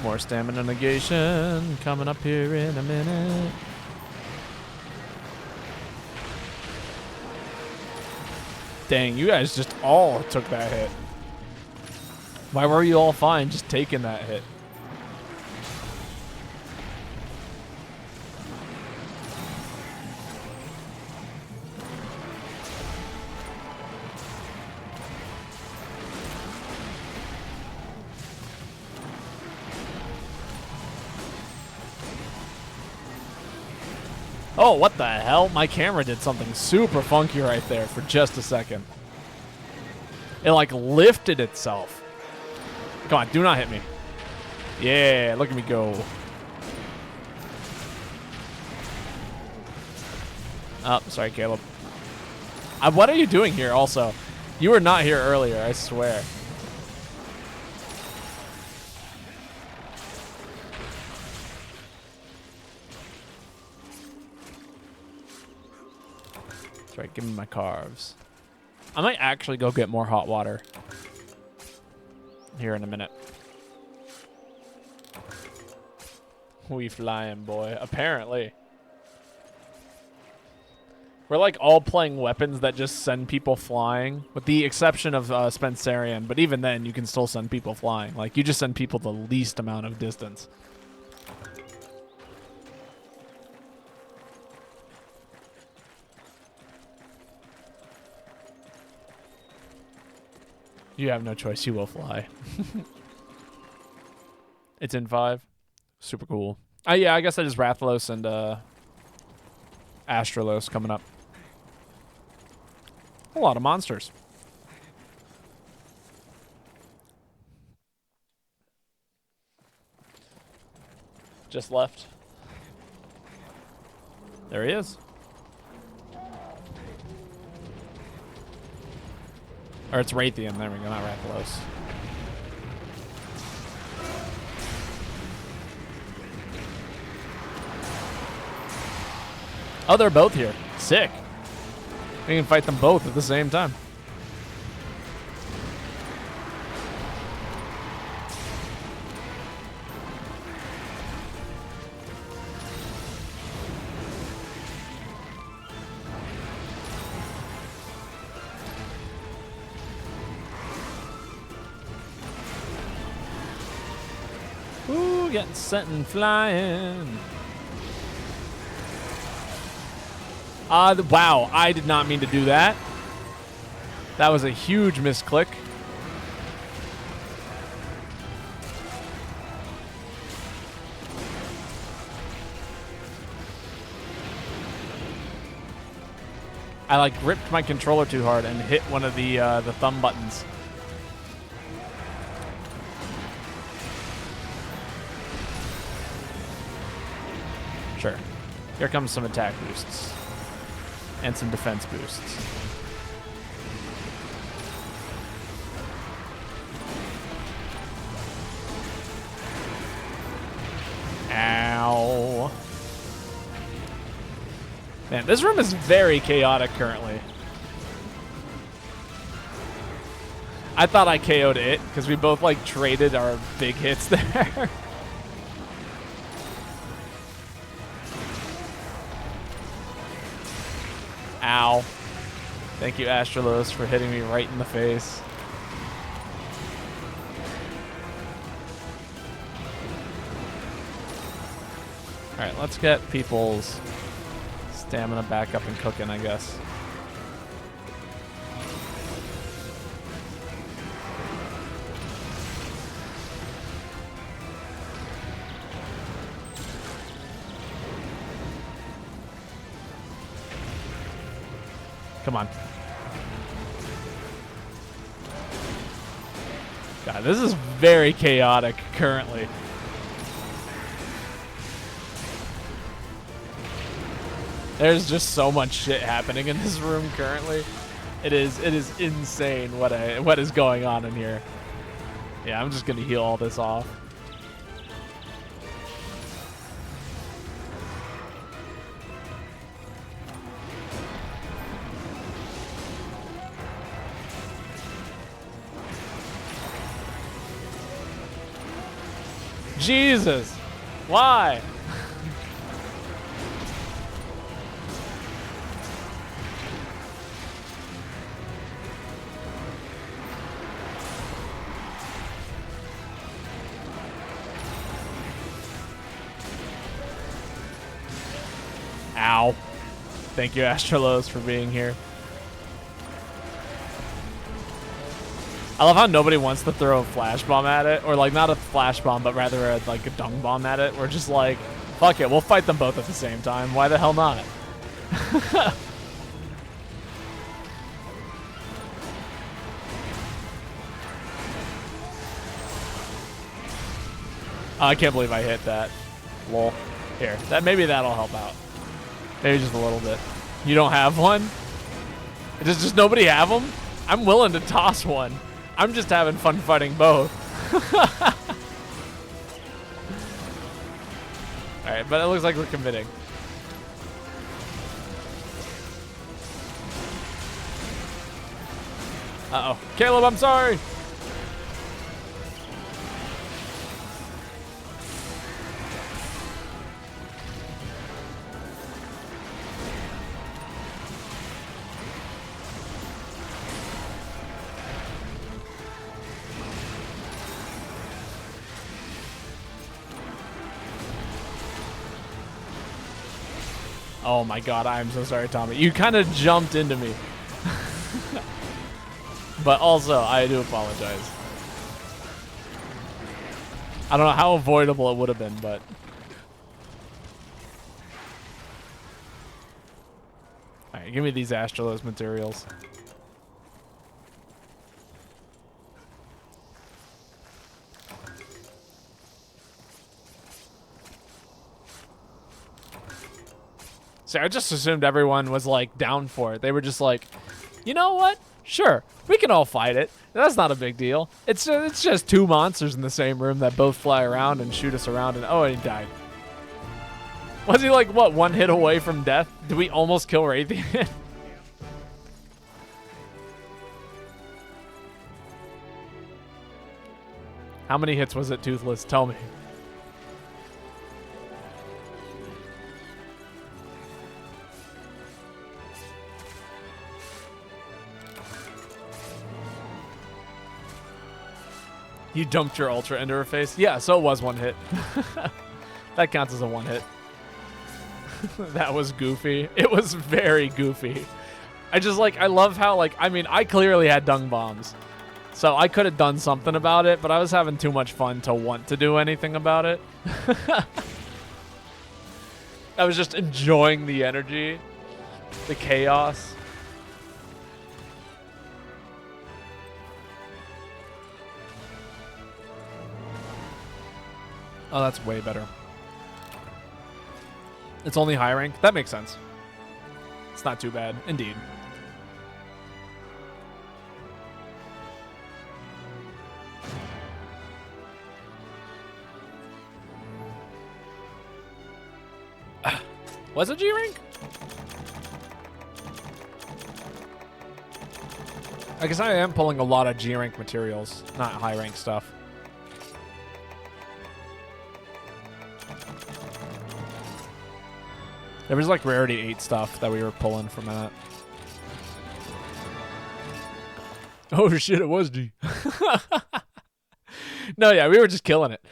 More stamina negation coming up here in a minute. Dang, you guys just all took that hit. Why were you all fine just taking that hit? Oh, what the hell? My camera did something super funky right there for just a second. It like lifted itself. Come on, do not hit me. Yeah, look at me go. Oh, sorry, Caleb. What are you doing here also? You were not here earlier, I swear. That's right, give me my carbs. I might actually go get more hot water here in a minute. We flying, boy. Apparently. We're like all playing weapons that just send people flying, with the exception of Spencerian, but even then you can still send people flying. Like, you just send people the least amount of distance. You have no choice. You will fly. It's in 5. Super cool. Yeah, I guess that is Rathalos and Astralos coming up. A lot of monsters. Just left. There he is. Or it's Raytheon. There we go, not Rathalos. Oh, they're both here. Sick. We can fight them both at the same time. Ooh, getting sent and flying. Wow, I did not mean to do that. That was a huge misclick. I like gripped my controller too hard and hit one of the thumb buttons. Sure. Here comes some attack boosts. And some defense boosts. Ow. Man, this room is very chaotic currently. I thought I KO'd it because we both like traded our big hits there. Ow. Thank you, Astralos, for hitting me right in the face. Alright, let's get people's stamina back up and cooking, I guess. Come on. God, this is very chaotic currently. There's just so much shit happening in this room currently. It is insane what is going on in here. Yeah, I'm just gonna heal all this off. Jesus! Why? Ow. Thank you, Astralos, for being here. I love how nobody wants to throw a flash bomb at it, or like not a flash bomb, but rather like a dung bomb at it. We're just like, fuck it, we'll fight them both at the same time. Why the hell not? I can't believe I hit that. Lol. Here, maybe that'll help out. Maybe just a little bit. You don't have one? Does just nobody have them? I'm willing to toss one. I'm just having fun fighting both. Alright, but it looks like we're committing. Uh-oh. Caleb, I'm sorry! Oh my god, I'm so sorry, Tommy. You kind of jumped into me. But also, I do apologize. I don't know how avoidable it would have been, but... Alright, give me these Astralos materials. See, I just assumed everyone was, like, down for it. They were just like, you know what? Sure, we can all fight it. That's not a big deal. It's just two monsters in the same room that both fly around and shoot us around, and oh, and he died. Was he, like, what, one hit away from death? Did we almost kill Raytheon? How many hits was it, Toothless? Tell me. You dumped your Ultra into her face? Yeah, so it was one hit. That counts as a one hit. That was goofy. It was very goofy. I love how, like, I mean, I clearly had dung bombs. So I could have done something about it, but I was having too much fun to want to do anything about it. I was just enjoying the energy, the chaos. Oh, that's way better. It's only high rank? That makes sense. It's not too bad, indeed. Was it G rank? I guess I am pulling a lot of G rank materials, not high rank stuff. There was like rarity 8 stuff that we were pulling from that. Oh shit, it was G. No, yeah, we were just killing it.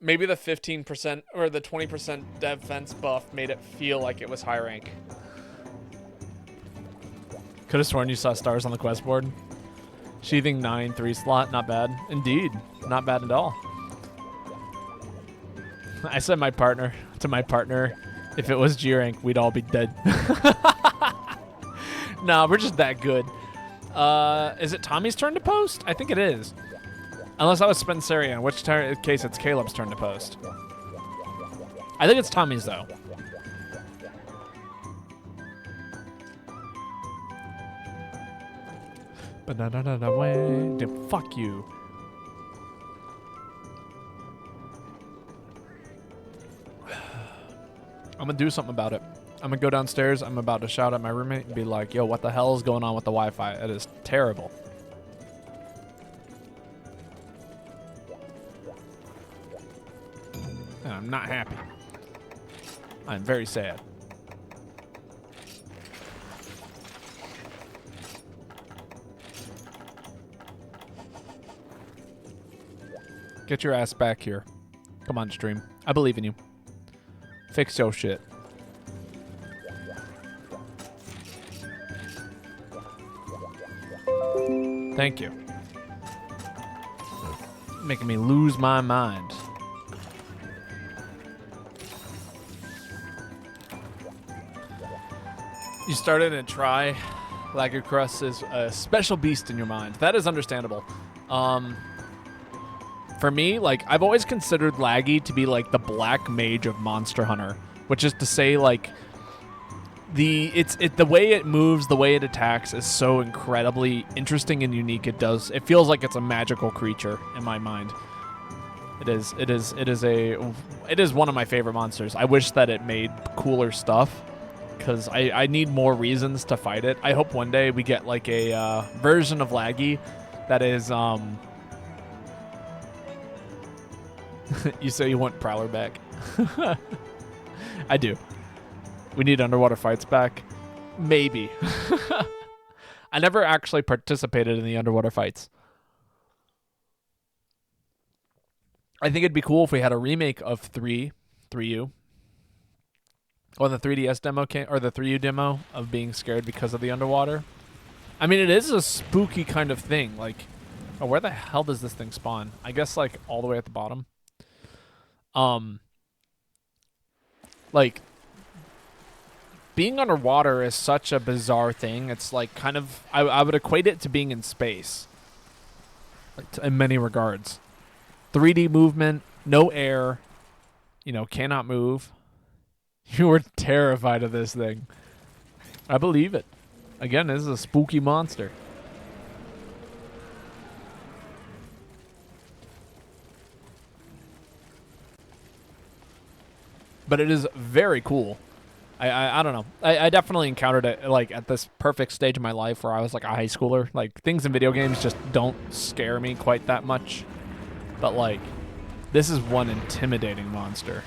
Maybe the 15% or the 20% defense buff made it feel like it was high rank. Could have sworn you saw stars on the quest board. Sheathing 9, 3 slot, not bad. Indeed, not bad at all. I said to my partner, if it was G rank, we'd all be dead. Nah, we're just that good. Is it Tommy's turn to post? I think it is. Unless I was Spencerian, in which case it's Caleb's turn to post. I think it's Tommy's, though. Fuck you. I'm gonna do something about it. I'm gonna go downstairs. I'm about to shout at my roommate and be like, yo, what the hell is going on with the Wi-Fi? It is terrible. And I'm not happy. I'm very sad. Get your ass back here. Come on, stream. I believe in you. Fix your shit. Thank you. Making me lose my mind. You started and try. Lagercrust is a special beast in your mind. That is understandable. For me, like, I've always considered Laggy to be like the black mage of Monster Hunter, which is to say, like, the way it moves, the way it attacks is so incredibly interesting and unique. It feels like it's a magical creature in my mind. It is one of my favorite monsters. I wish that it made cooler stuff, because I need more reasons to fight it. I hope one day we get like a version of Laggy that is You say you want Prowler back. I do. We need underwater fights back. Maybe. I never actually participated in the underwater fights. I think it'd be cool if we had a remake of 3U. Or the 3DS demo or the 3U demo of being scared because of the underwater. I mean, it is a spooky kind of thing. Like, oh, where the hell does this thing spawn? I guess like all the way at the bottom. Like being underwater is such a bizarre thing. It's like kind of I would equate it to being in space. In many regards. 3D movement, no air, you know, cannot move. You were terrified of this thing. I believe it. Again, this is a spooky monster. But it is very cool. I don't know. I definitely encountered it like at this perfect stage of my life where I was like a high schooler. Like things in video games just don't scare me quite that much. But like this is one intimidating monster.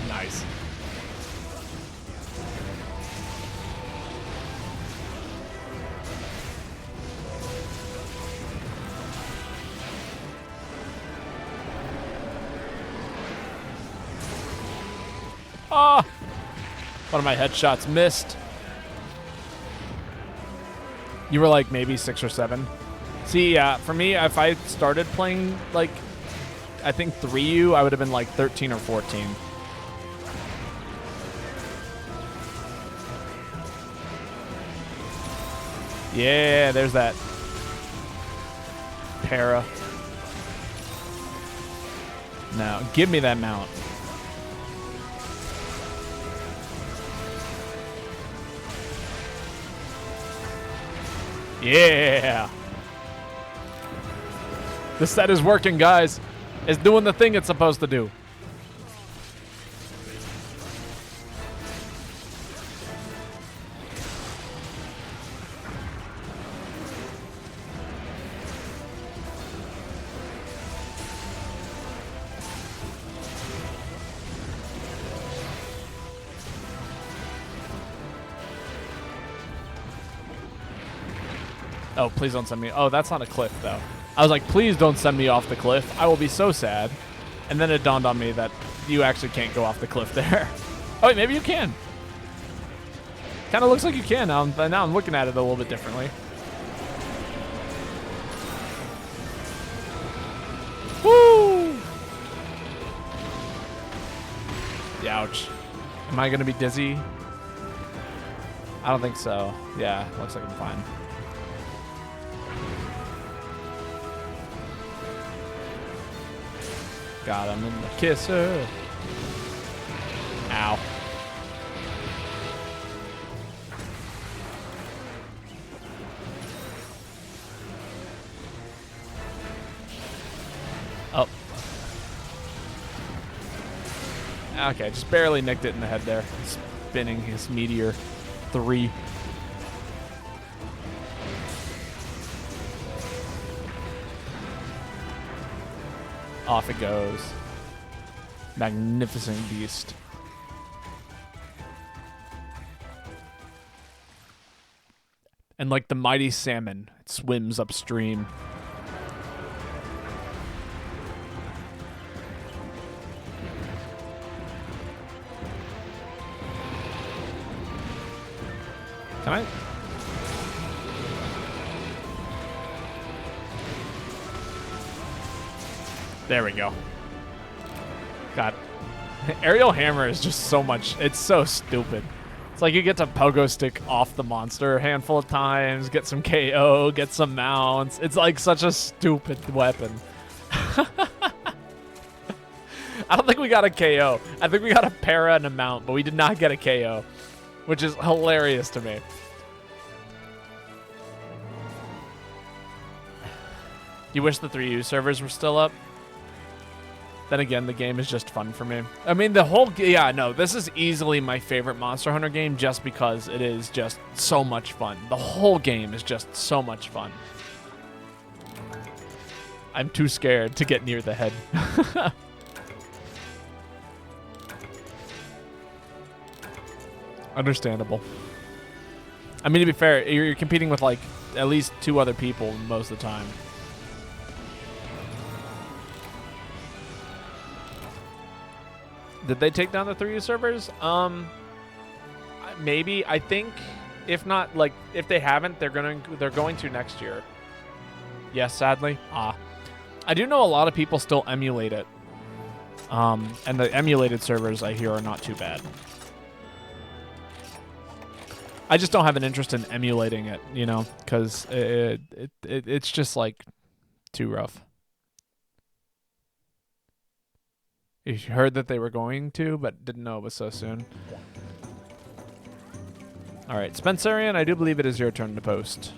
Nice. Ah! One of my headshots missed. You were like maybe 6 or 7. See, yeah, for me, if I started playing like, I think 3U, I would have been like 13 or 14. Yeah, there's that para. Now, give me that mount. Yeah. The set is working, guys. It's doing the thing it's supposed to do. Oh, please don't send me. Oh, that's not a cliff, though. I was like, please don't send me off the cliff. I will be so sad. And then it dawned on me that you actually can't go off the cliff there. Oh, wait, maybe you can. Kind of looks like you can. Now I'm looking at it a little bit differently. Woo! Ouch. Am I going to be dizzy? I don't think so. Yeah, looks like I'm fine. Got him in the kisser. Ow. Oh. Okay, just barely nicked it in the head there. Spinning his Meteor 3. Off it goes. Magnificent beast. And like the mighty salmon, it swims upstream. Can I? There we go. God. Aerial hammer is just so much. It's so stupid. It's like you get to pogo stick off the monster a handful of times, get some KO, get some mounts. It's like such a stupid weapon. I don't think we got a KO. I think we got a para and a mount, but we did not get a KO, which is hilarious to me. You wish the 3U servers were still up? Then again, the game is just fun for me. I mean, the whole... Yeah, no, this is easily my favorite Monster Hunter game just because it is just so much fun. The whole game is just so much fun. I'm too scared to get near the head. Understandable. I mean, to be fair, you're competing with, like, at least 2 other people most of the time. Did they take down the 3U servers? maybe. I think if not, like if they haven't, they're going to next year. Yes, sadly. I do know a lot of people still emulate it. And the emulated servers I hear are not too bad. I just don't have an interest in emulating it, you know, because it's just like too rough. You heard that they were going to, but didn't know it was so soon. All right, Spencerian, I do believe it is your turn to post.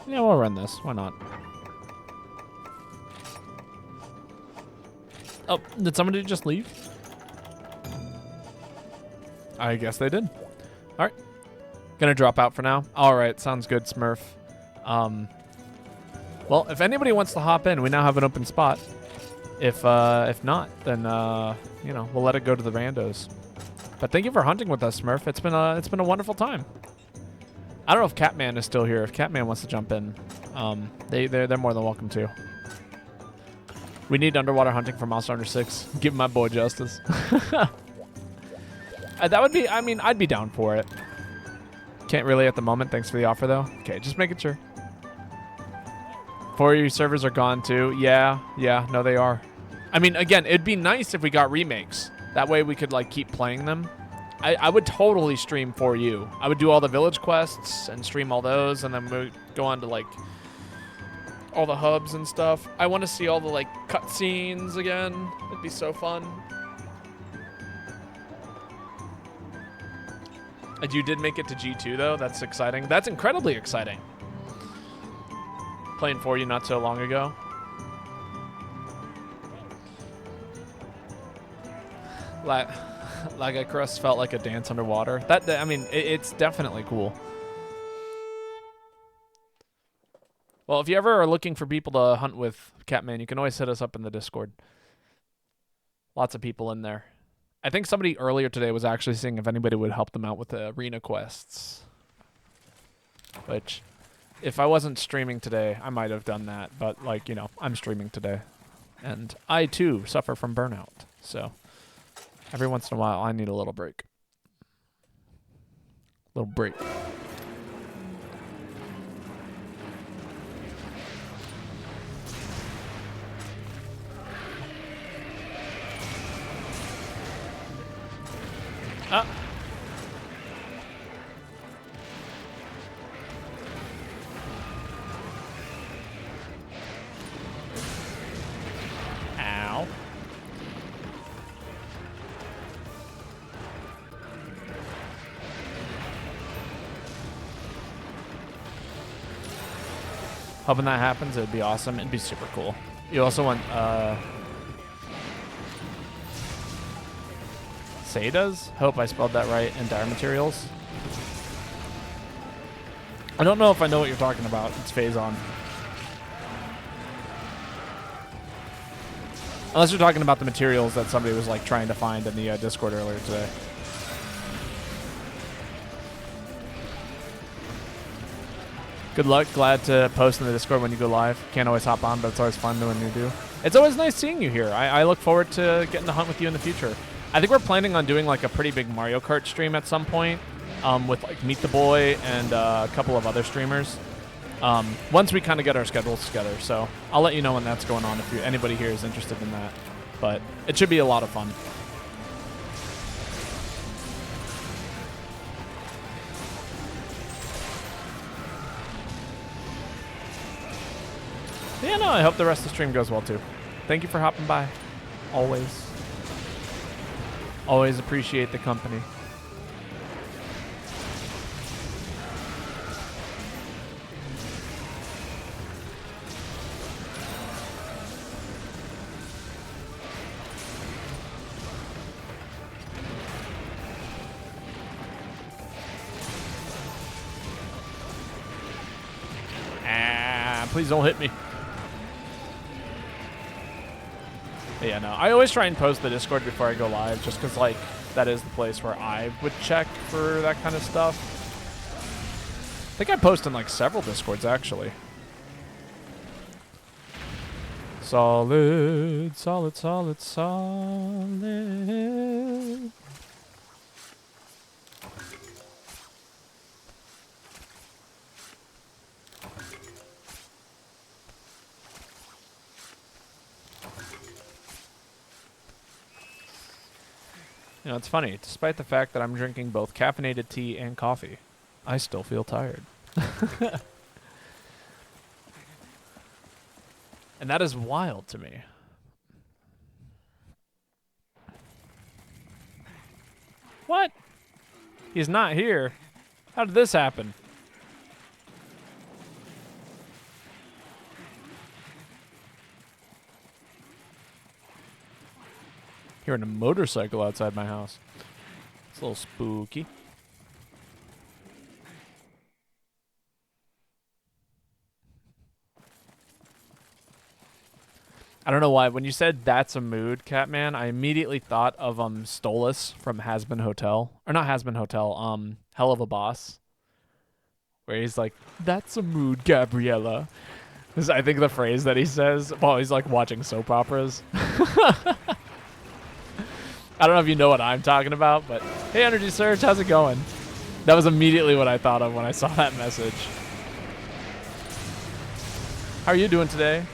Yeah, we'll run this. Why not? Oh, did somebody just leave? I guess they did. All right. Gonna drop out for now. All right, sounds good, Smurf. Well, if anybody wants to hop in, we now have an open spot. If not, then you know, we'll let it go to the randos. But thank you for hunting with us, Smurf. It's been a wonderful time. I don't know if Catman is still here. If Catman wants to jump in, they're more than welcome to. We need underwater hunting for Monster Hunter 6. Give my boy justice. That would be, I mean, I'd be down for it. Can't really at the moment. Thanks for the offer, though. Okay, just making sure. 4 of your servers are gone, too. Yeah, no, they are. I mean, again, it'd be nice if we got remakes. That way we could, like, keep playing them. I would totally stream for you. I would do all the village quests and stream all those, and then we'd go on to, like, all the hubs and stuff. I want to see all the, like, cutscenes again. It'd be so fun. You did make it to G2, though. That's exciting. That's incredibly exciting. Playing for you not so long ago. Laga Crust felt like a dance underwater. I mean, it's definitely cool. Well, if you ever are looking for people to hunt with, Catman, you can always hit us up in the Discord. Lots of people in there. I think somebody earlier today was actually seeing if anybody would help them out with the arena quests. Which, if I wasn't streaming today, I might have done that. But, like, you know, I'm streaming today. And I, too, suffer from burnout. So, every once in a while, I need a little break. Little break. Ah. Ow. Hoping that happens. It would be awesome. It'd be super cool. You also want, Sedas? Hope I spelled that right. And Dire Materials. I don't know if I know what you're talking about. It's Phazon. Unless you're talking about the materials that somebody was like trying to find in the Discord earlier today. Good luck. Glad to post in the Discord when you go live. Can't always hop on, but it's always fun when you do. It's always nice seeing you here. I look forward to getting to hunt with you in the future. I think we're planning on doing like a pretty big Mario Kart stream at some point with like Meet the Boy and a couple of other streamers. Once we kind of get our schedules together. So I'll let you know when that's going on if anybody here is interested in that. But it should be a lot of fun. Yeah, no, I hope the rest of the stream goes well too. Thank you for hopping by. Always. Always appreciate the company. Please don't hit me. But yeah, no. I always try and post the Discord before I go live, just because, like, that is the place where I would check for that kind of stuff. I think I post in, like, several Discords, actually. Solid, solid, solid, solid. You know, it's funny. Despite the fact that I'm drinking both caffeinated tea and coffee, I still feel tired. And that is wild to me. What? He's not here. How did this happen? Hearing a motorcycle outside my house. It's a little spooky. I don't know why. When you said that's a mood, Catman, I immediately thought of Stolas from Has-Been Hotel. Or not Has-Been Hotel, Hell of a Boss. Where he's like, that's a mood, Gabriella. This is, I think, the phrase that he says while he's like watching soap operas. I don't know if you know what I'm talking about, but hey, Energy Surge, how's it going? That was immediately what I thought of when I saw that message. How are you doing today?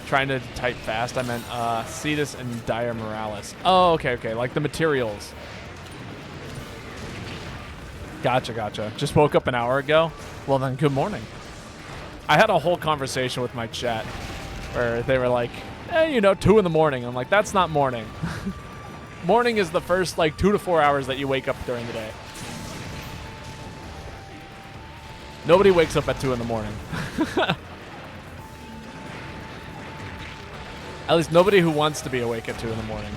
Trying to type fast, I meant Cetus and Dire Morales. Oh, okay, like the materials. Gotcha. Just woke up an hour ago? Well then, good morning. I had a whole conversation with my chat where they were like, 2 in the morning. I'm like, that's not morning. Morning is the first, 2 to 4 hours that you wake up during the day. Nobody wakes up at 2 in the morning. At least nobody who wants to be awake at 2 in the morning.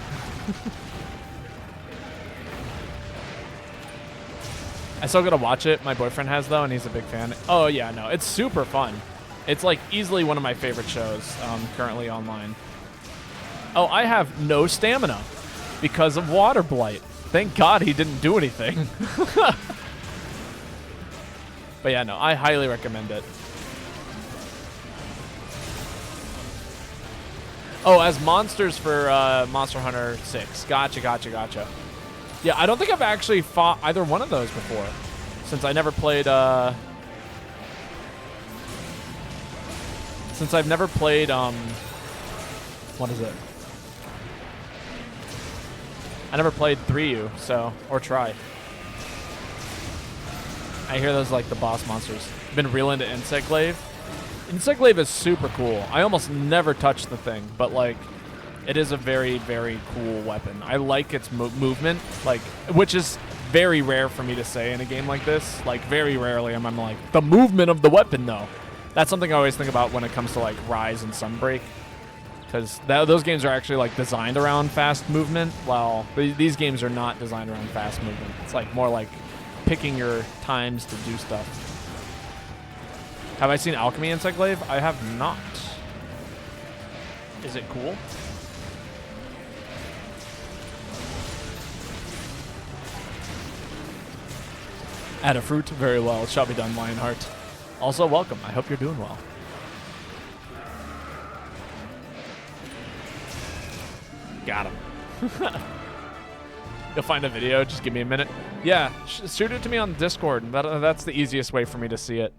I still gotta watch it. My boyfriend has, though, and he's a big fan. Oh, yeah, no. It's super fun. It's, easily one of my favorite shows currently online. Oh, I have no stamina because of Water Blight. Thank God he didn't do anything. But, yeah, no. I highly recommend it. Oh, as monsters for Monster Hunter 6. Gotcha. Yeah, I don't think I've actually fought either one of those before, since I never played, what is it? I never played 3U, so, or Try. I hear those like the boss monsters. Been real into Insect Glaive. Insect Glaive is super cool. I almost never touch the thing, but it is a very, very cool weapon. I like its movement, which is very rare for me to say in a game like this. Very rarely am I like, the movement of the weapon, though. That's something I always think about when it comes to, Rise and Sunbreak. Because those games are actually, designed around fast movement, while these games are not designed around fast movement. It's, more like picking your times to do stuff. Have I seen Alchemy Insect Glaive? I have not. Is it cool? Add a fruit? Very well. It shall be done, Lionheart. Also, welcome. I hope you're doing well. Got him. You'll find a video. Just give me a minute. Yeah, shoot it to me on Discord. That's the easiest way for me to see it.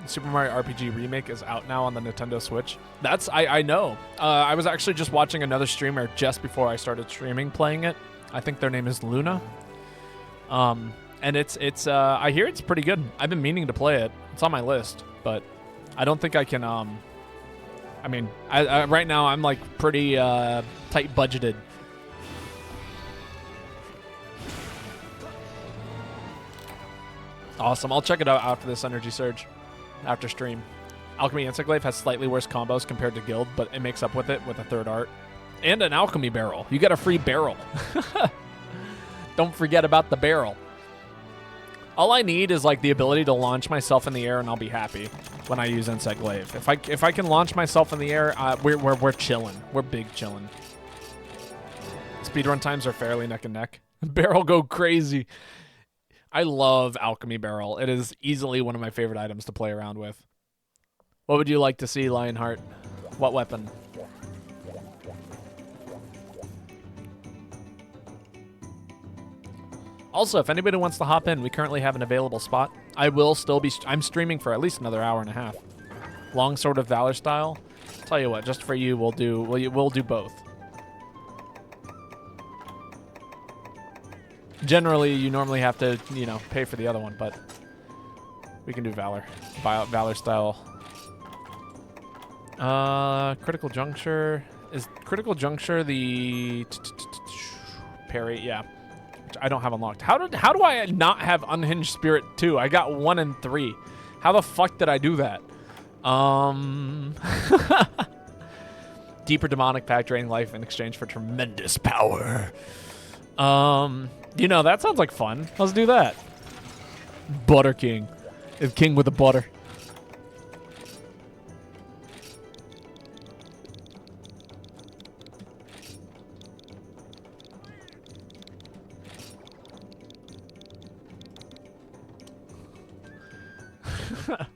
Super Mario RPG Remake is out now on the Nintendo Switch. I know. I was actually just watching another streamer just before I started streaming playing it. I think their name is Luna. And it's I hear it's pretty good. I've been meaning to play it. It's on my list, but I don't think I can. I mean, I right now I'm like pretty tight budgeted. Awesome. I'll check it out after this energy surge, after stream. Alchemy Insect has slightly worse combos compared to Guild, but it makes up with it with a third art. And an alchemy barrel. You get a free barrel. Don't forget about the barrel. All I need is like the ability to launch myself in the air, and I'll be happy when I use Insect Glaive. If I can launch myself in the air, we're chilling. We're big chilling. Speedrun times are fairly neck and neck. Barrel go crazy. I love Alchemy Barrel. It is easily one of my favorite items to play around with. What would you like to see, Lionheart? What weapon? Also, if anybody wants to hop in, we currently have an available spot. I will still be... I'm streaming for at least another hour and a half. Longsword of Valor style. Tell you what, just for you, we'll do both. Generally, you normally have to, you know, pay for the other one, but we can do Valor. Valor style. Critical Juncture. Is Critical Juncture the parry? Yeah. Which I don't have unlocked. How do I not have Unhinged Spirit 2? I got 1 and 3. How the fuck did I do that? Deeper Demonic Pact, draining life in exchange for tremendous power. You know, that sounds like fun. Let's do that. Butter King. Is king with the butter.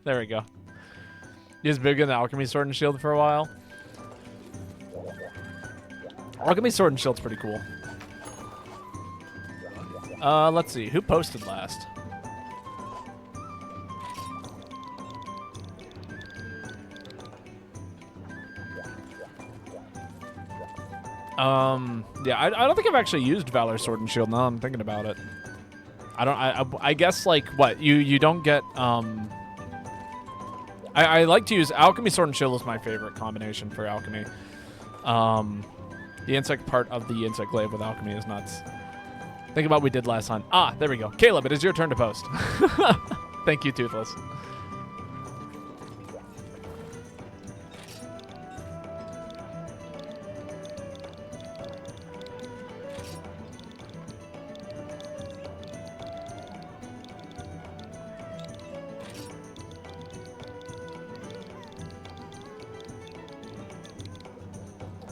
There we go. He was big in the Alchemy Sword and Shield for a while. Alchemy Sword and Shield's pretty cool. Let's see. Who posted last? Yeah, I don't think I've actually used Valor Sword and Shield now I'm thinking about it. I guess, like, what? You don't get, I like to use Alchemy Sword and Shield is my favorite combination for Alchemy. The insect part of the Insect Glaive with Alchemy is nuts. Think about what we did last time. Ah, there we go. Caleb, it is your turn to post. Thank you, Toothless.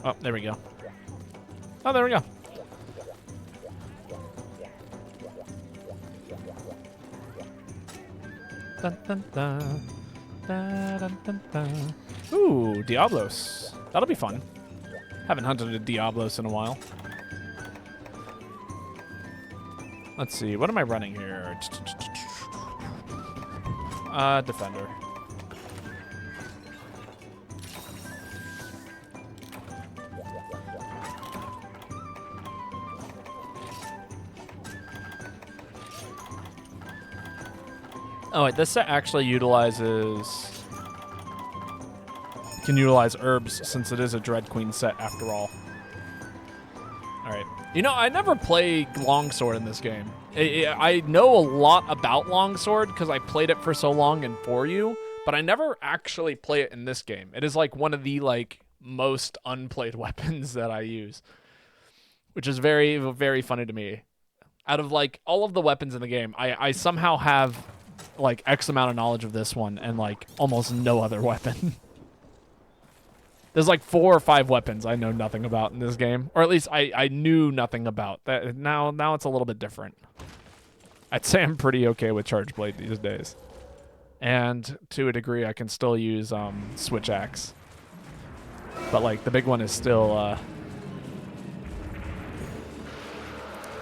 Oh, there we go. Oh, there we go. Dun, dun, dun. Da, dun, dun, dun. Ooh, Diablos. That'll be fun. Haven't hunted a Diablos in a while. Let's see. What am I running here? Defender. Oh, wait, this set actually utilizes... can utilize herbs since it is a Dread Queen set after all. Alright. You know, I never play Longsword in this game. I know a lot about Longsword because I played it for so long in For You, but I never actually play it in this game. It is like one of the like most unplayed weapons that I use, which is very, very funny to me. Out of like all of the weapons in the game, I somehow have like X amount of knowledge of this one and like almost no other weapon. There's like 4 or 5 weapons I know nothing about in this game, or at least I knew nothing about. That now it's a little bit different. I'd say I'm pretty okay with Charge Blade these days, and to a degree I can still use Switch Axe, but like the big one is still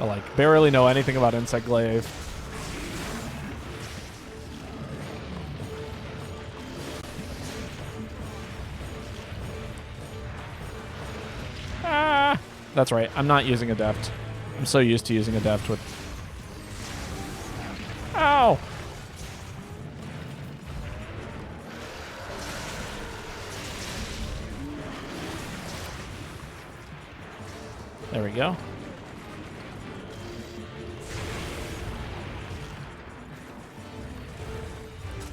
I like barely know anything about Insect Glaive. That's right. I'm not using Adept. I'm so used to using Adept with... Ow! There we go.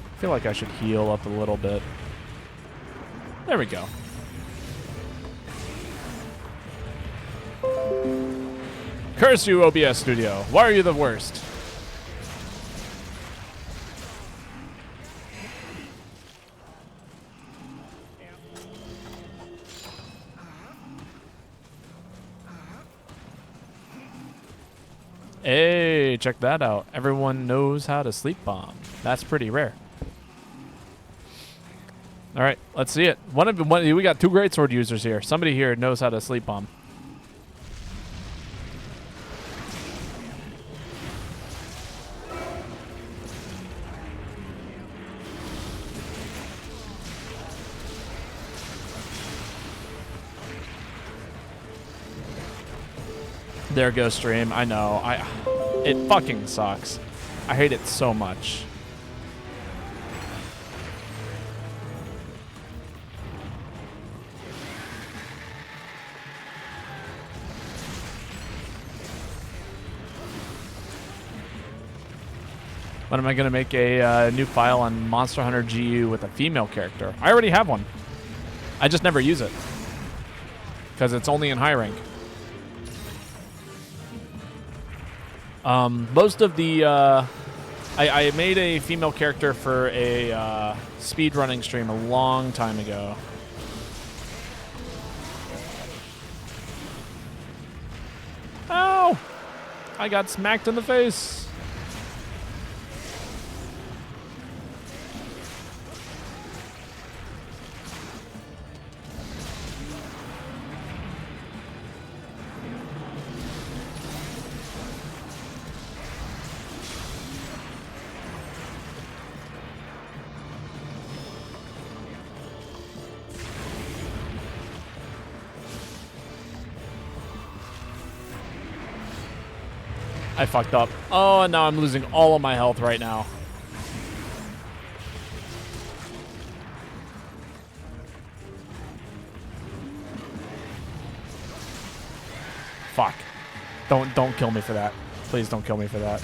I feel like I should heal up a little bit. There we go. Curse you, OBS Studio. Why are you the worst? Hey, check that out. Everyone knows how to sleep bomb. That's pretty rare. All right, let's see it. We got 2 greatsword users here. Somebody here knows how to sleep bomb. There goes stream. I know. It fucking sucks. I hate it so much. When am I going to make a new file on Monster Hunter GU with a female character? I already have one. I just never use it. Because it's only in high rank. Most of the... I made a female character for a speedrunning stream a long time ago. Ow! I got smacked in the face. I fucked up. Oh, and now I'm losing all of my health right now. Fuck. Don't kill me for that. Please don't kill me for that.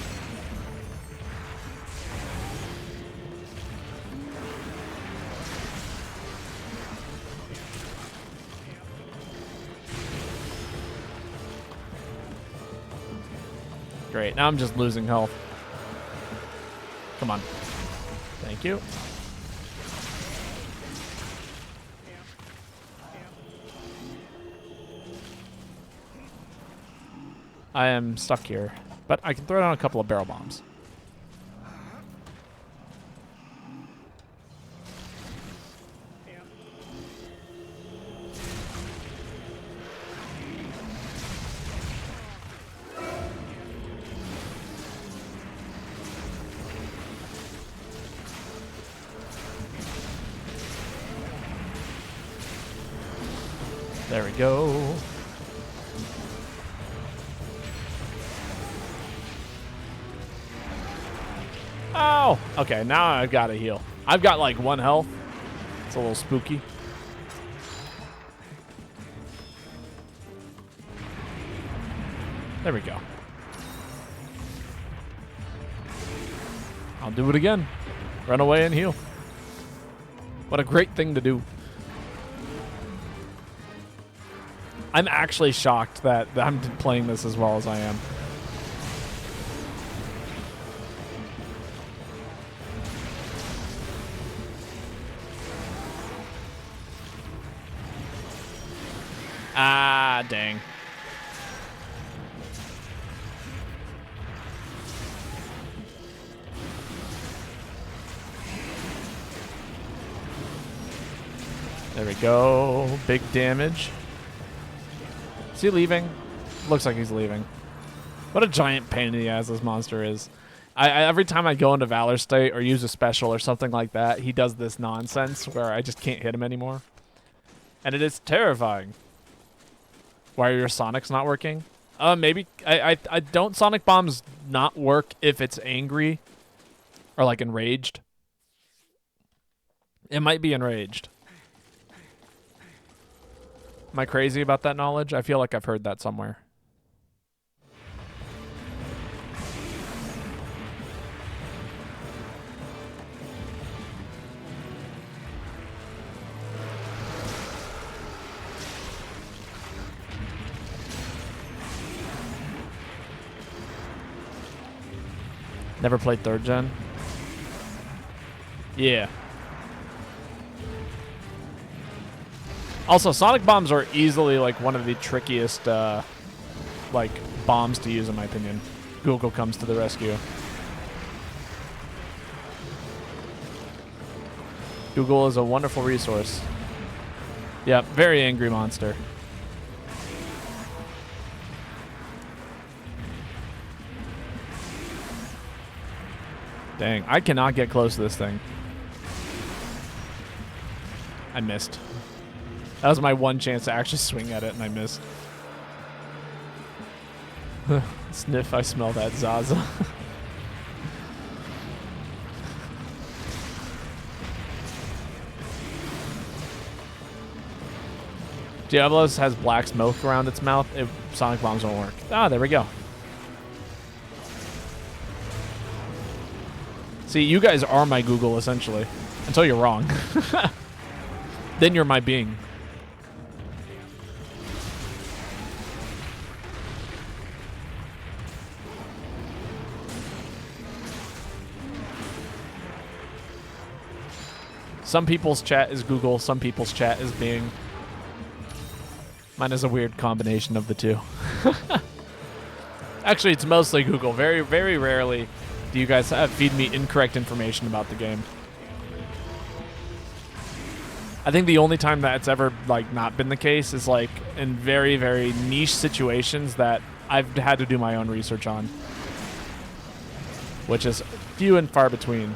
Great. Now I'm just losing health. Come on. Thank you. I am stuck here, but I can throw down a couple of barrel bombs. There we go. Oh, okay, now I've got to heal. I've got like 1 health. It's a little spooky. There we go. I'll do it again. Run away and heal. What a great thing to do. I'm actually shocked that I'm playing this as well as I am. Ah, dang. There we go. Big damage. Is he leaving? Looks like he's leaving. What a giant pain in the ass this monster is. Every time I go into Valor State or use a special or something like that, he does this nonsense where I just can't hit him anymore. And it is terrifying. Why are your Sonics not working? Maybe. I don't Sonic Bombs not work if it's angry. Or like enraged. It might be enraged. Am I crazy about that knowledge? I feel like I've heard that somewhere. Never played 3rd gen? Yeah. Also, sonic bombs are easily like one of the trickiest like bombs to use in my opinion. Google comes to the rescue. Google is a wonderful resource. Yep, very angry monster. Dang, I cannot get close to this thing. I missed. That was my one chance to actually swing at it, and I missed. Sniff, I smell that Zaza. Diablos has black smoke around its mouth. Sonic bombs won't work. Ah, there we go. See, you guys are my Google, essentially. Until you're wrong. Then you're my being. Some people's chat is Google, some people's chat is Bing. Mine is a weird combination of the two. Actually, it's mostly Google. Very, very rarely do you guys feed me incorrect information about the game. I think the only time that's ever like not been the case is like in very, very niche situations that I've had to do my own research on, which is few and far between.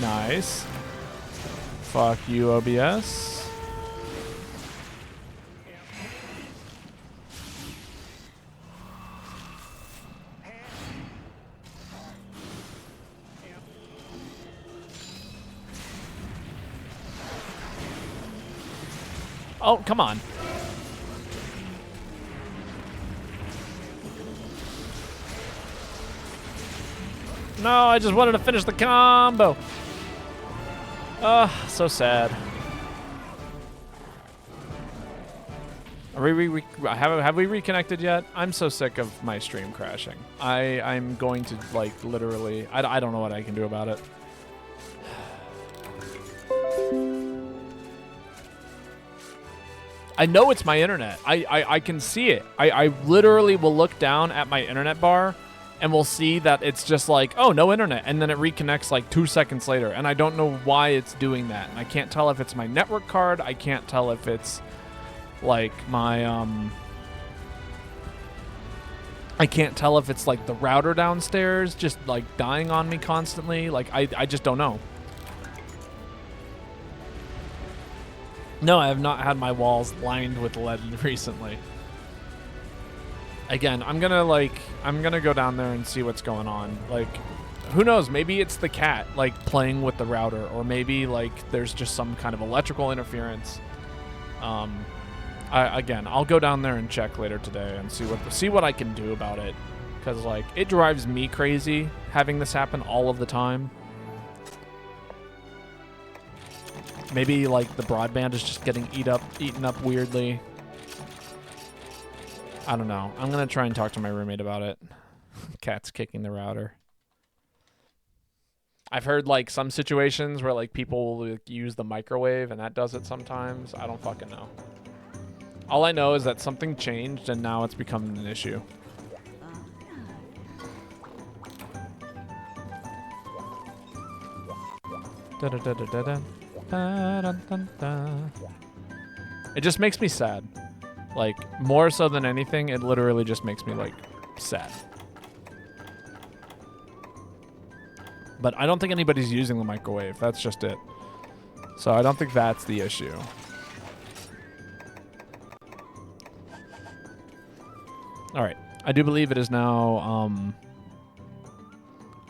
Nice. Fuck you, OBS. Oh, come on. No, I just wanted to finish the combo. So sad. Have we reconnected yet? I'm so sick of my stream crashing. I'm going to like literally. I don't know what I can do about it. I know it's my internet. I can see it. I literally will look down at my internet bar and we'll see that it's just like, oh, no internet. And then it reconnects like 2 seconds later. And I don't know why it's doing that. And I can't tell if it's my network card. I can't tell if it's like my, I can't tell if it's like the router downstairs just like dying on me constantly. Like, I just don't know. No, I have not had my walls lined with lead recently. Again, I'm gonna go down there and see what's going on. Like, who knows? Maybe it's the cat, like, playing with the router, or maybe, like, there's just some kind of electrical interference. Again, I'll go down there and check later today and see what I can do about it. Because, like, it drives me crazy having this happen all of the time. Maybe, like, the broadband is just getting eaten up weirdly. I don't know. I'm going to try and talk to my roommate about it. Cat's kicking the router. I've heard, like, some situations where, like, people will like, use the microwave, and that does it sometimes. I don't fucking know. All I know is that something changed, and now it's become an issue. It just makes me sad. Like, more so than anything, it literally just makes me, like, sad. But I don't think anybody's using the microwave. That's just it. So I don't think that's the issue. All right. I do believe it is now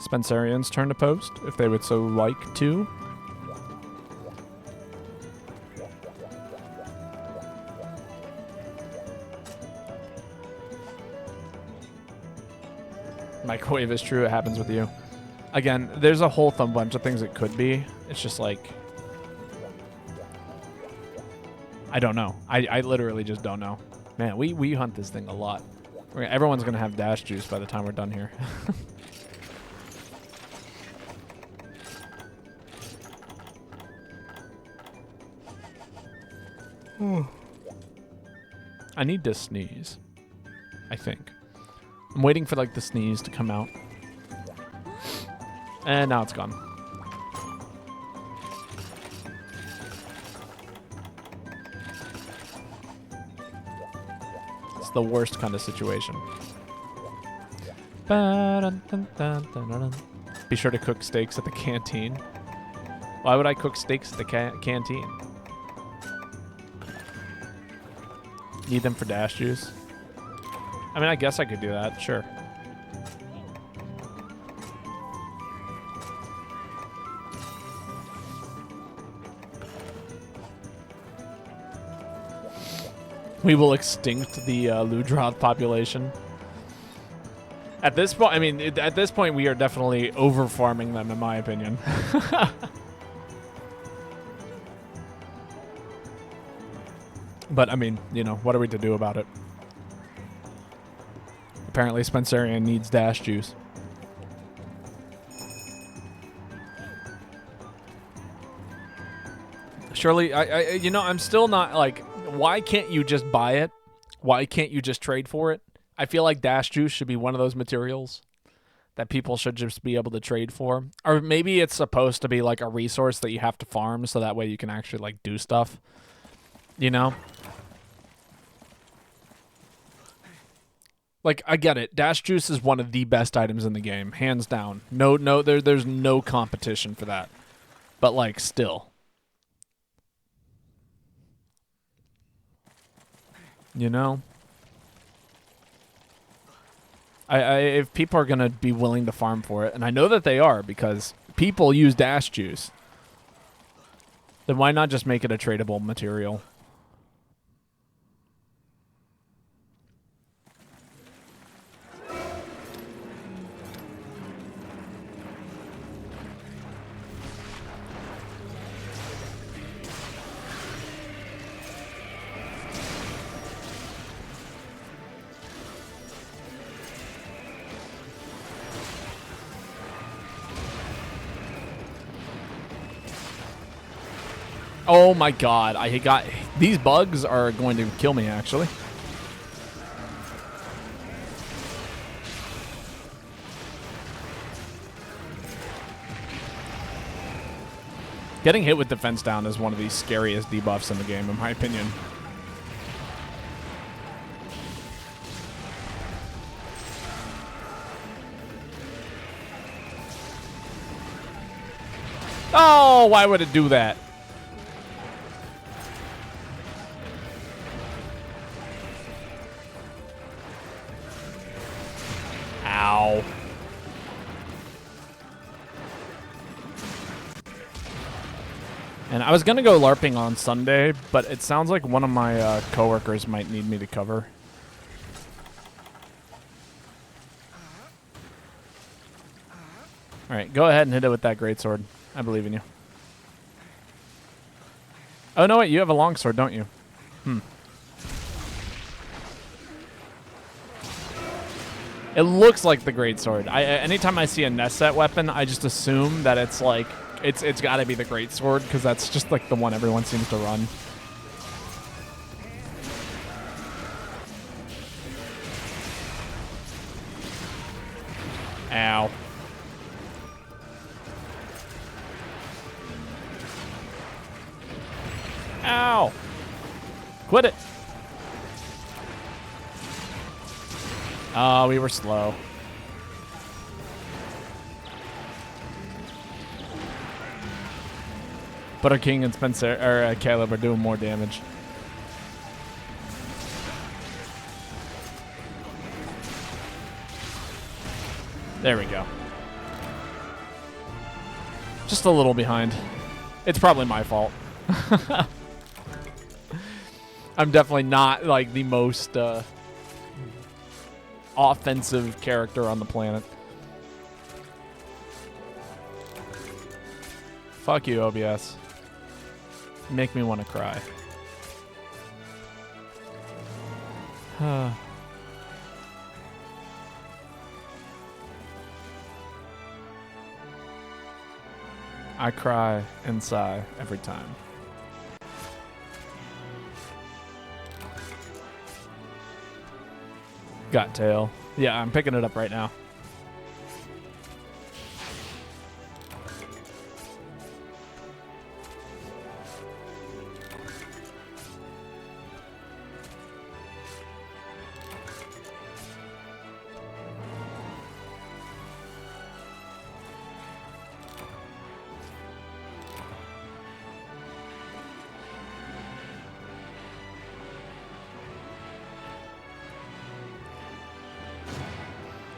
Spencerian's turn to post, if they would so like to. Microwave is true. It happens with you. Again, there's a whole bunch of things it could be. It's just like... I don't know. I literally just don't know. Man, we hunt this thing a lot. Everyone's going to have dash juice by the time we're done here. I need to sneeze. I think. I'm waiting for like the sneeze to come out. And now it's gone. It's the worst kind of situation. Be sure to cook steaks at the canteen. Why would I cook steaks at the canteen? Need them for dash juice? I mean, I guess I could do that, sure. We will extinct the Ludroth population. At this point, I mean, at this point, we are definitely over-farming them, in my opinion. But, I mean, you know, what are we to do about it? Apparently, Spencerian needs dash juice. Surely, you know, I'm still not, like, why can't you just buy it? Why can't you just trade for it? I feel like dash juice should be one of those materials that people should just be able to trade for. Or maybe it's supposed to be, like, a resource that you have to farm so that way you can actually, like, do stuff. You know? Like, I get it. Dash juice is one of the best items in the game, hands down. There's no competition for that. But, like, still. You know? If people are going to be willing to farm for it, and I know that they are because people use dash juice, then why not just make it a tradable material? Oh my god, these bugs are going to kill me actually. Getting hit with defense down is one of the scariest debuffs in the game in my opinion. Oh, why would it do that? Ow. And I was going to go LARPing on Sunday, but it sounds like one of my coworkers might need me to cover. Alright, go ahead and hit it with that greatsword. I believe in you. Oh, no, wait, you have a longsword, don't you? It looks like the greatsword. Anytime I see a nest set weapon, I just assume that it's like it's got to be the greatsword because that's just like the one everyone seems to run. Ow. Ow. Quit it. Oh, we were slow. Butter King and Caleb are doing more damage. There we go. Just a little behind. It's probably my fault. I'm definitely not like the most offensive character on the planet. Fuck you, OBS. Make me want to cry. I cry and sigh every time. Got tail. Yeah, I'm picking it up right now.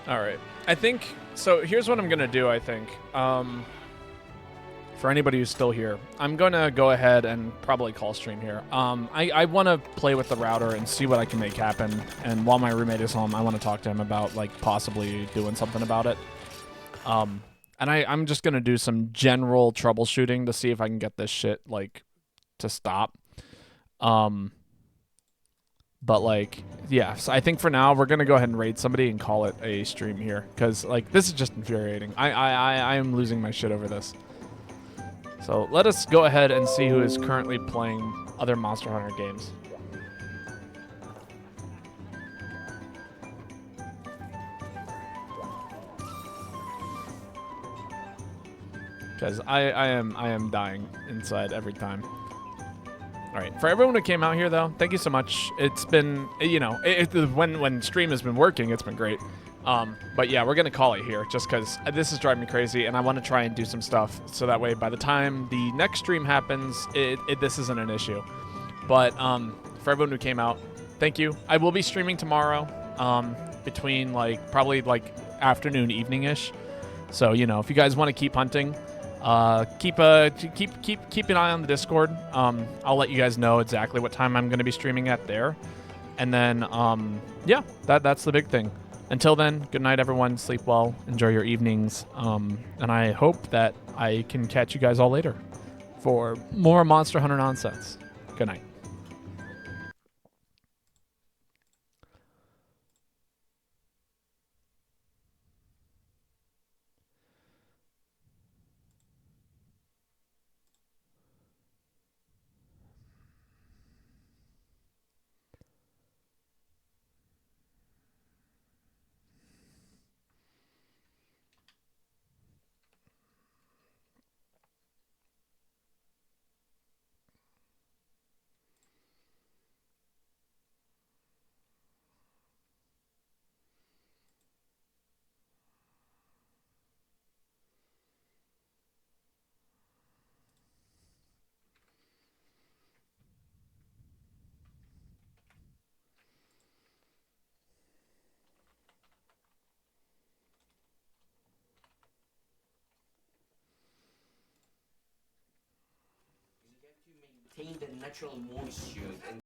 All right. I think, so here's what I'm going to do, I think. For anybody who's still here, I'm going to go ahead and probably call stream here. I want to play with the router and see what I can make happen. And while my roommate is home, I want to talk to him about, like, possibly doing something about it. And I'm just going to do some general troubleshooting to see if I can get this shit, like, to stop. But, like, yeah, so I think for now we're going to go ahead and raid somebody and call it a stream here. Because, like, this is just infuriating. I am losing my shit over this. So let us go ahead and see who is currently playing other Monster Hunter games. Because I am dying inside every time. All right, for everyone who came out here, though, thank you so much. It's been, you know, when stream has been working, it's been great. But yeah, we're going to call it here just because this is driving me crazy, and I want to try and do some stuff so that way by the time the next stream happens, this isn't an issue. But for everyone who came out, thank you. I will be streaming tomorrow between, like, probably, like, afternoon, evening-ish. So, you know, if you guys want to keep hunting, keep an eye on the Discord. I'll let you guys know exactly what time I'm going to be streaming at there. And then, yeah, that's the big thing. Until then, good night, everyone. Sleep well. Enjoy your evenings. And I hope that I can catch you guys all later for more Monster Hunter nonsense. Good night. Maintain the natural moisture and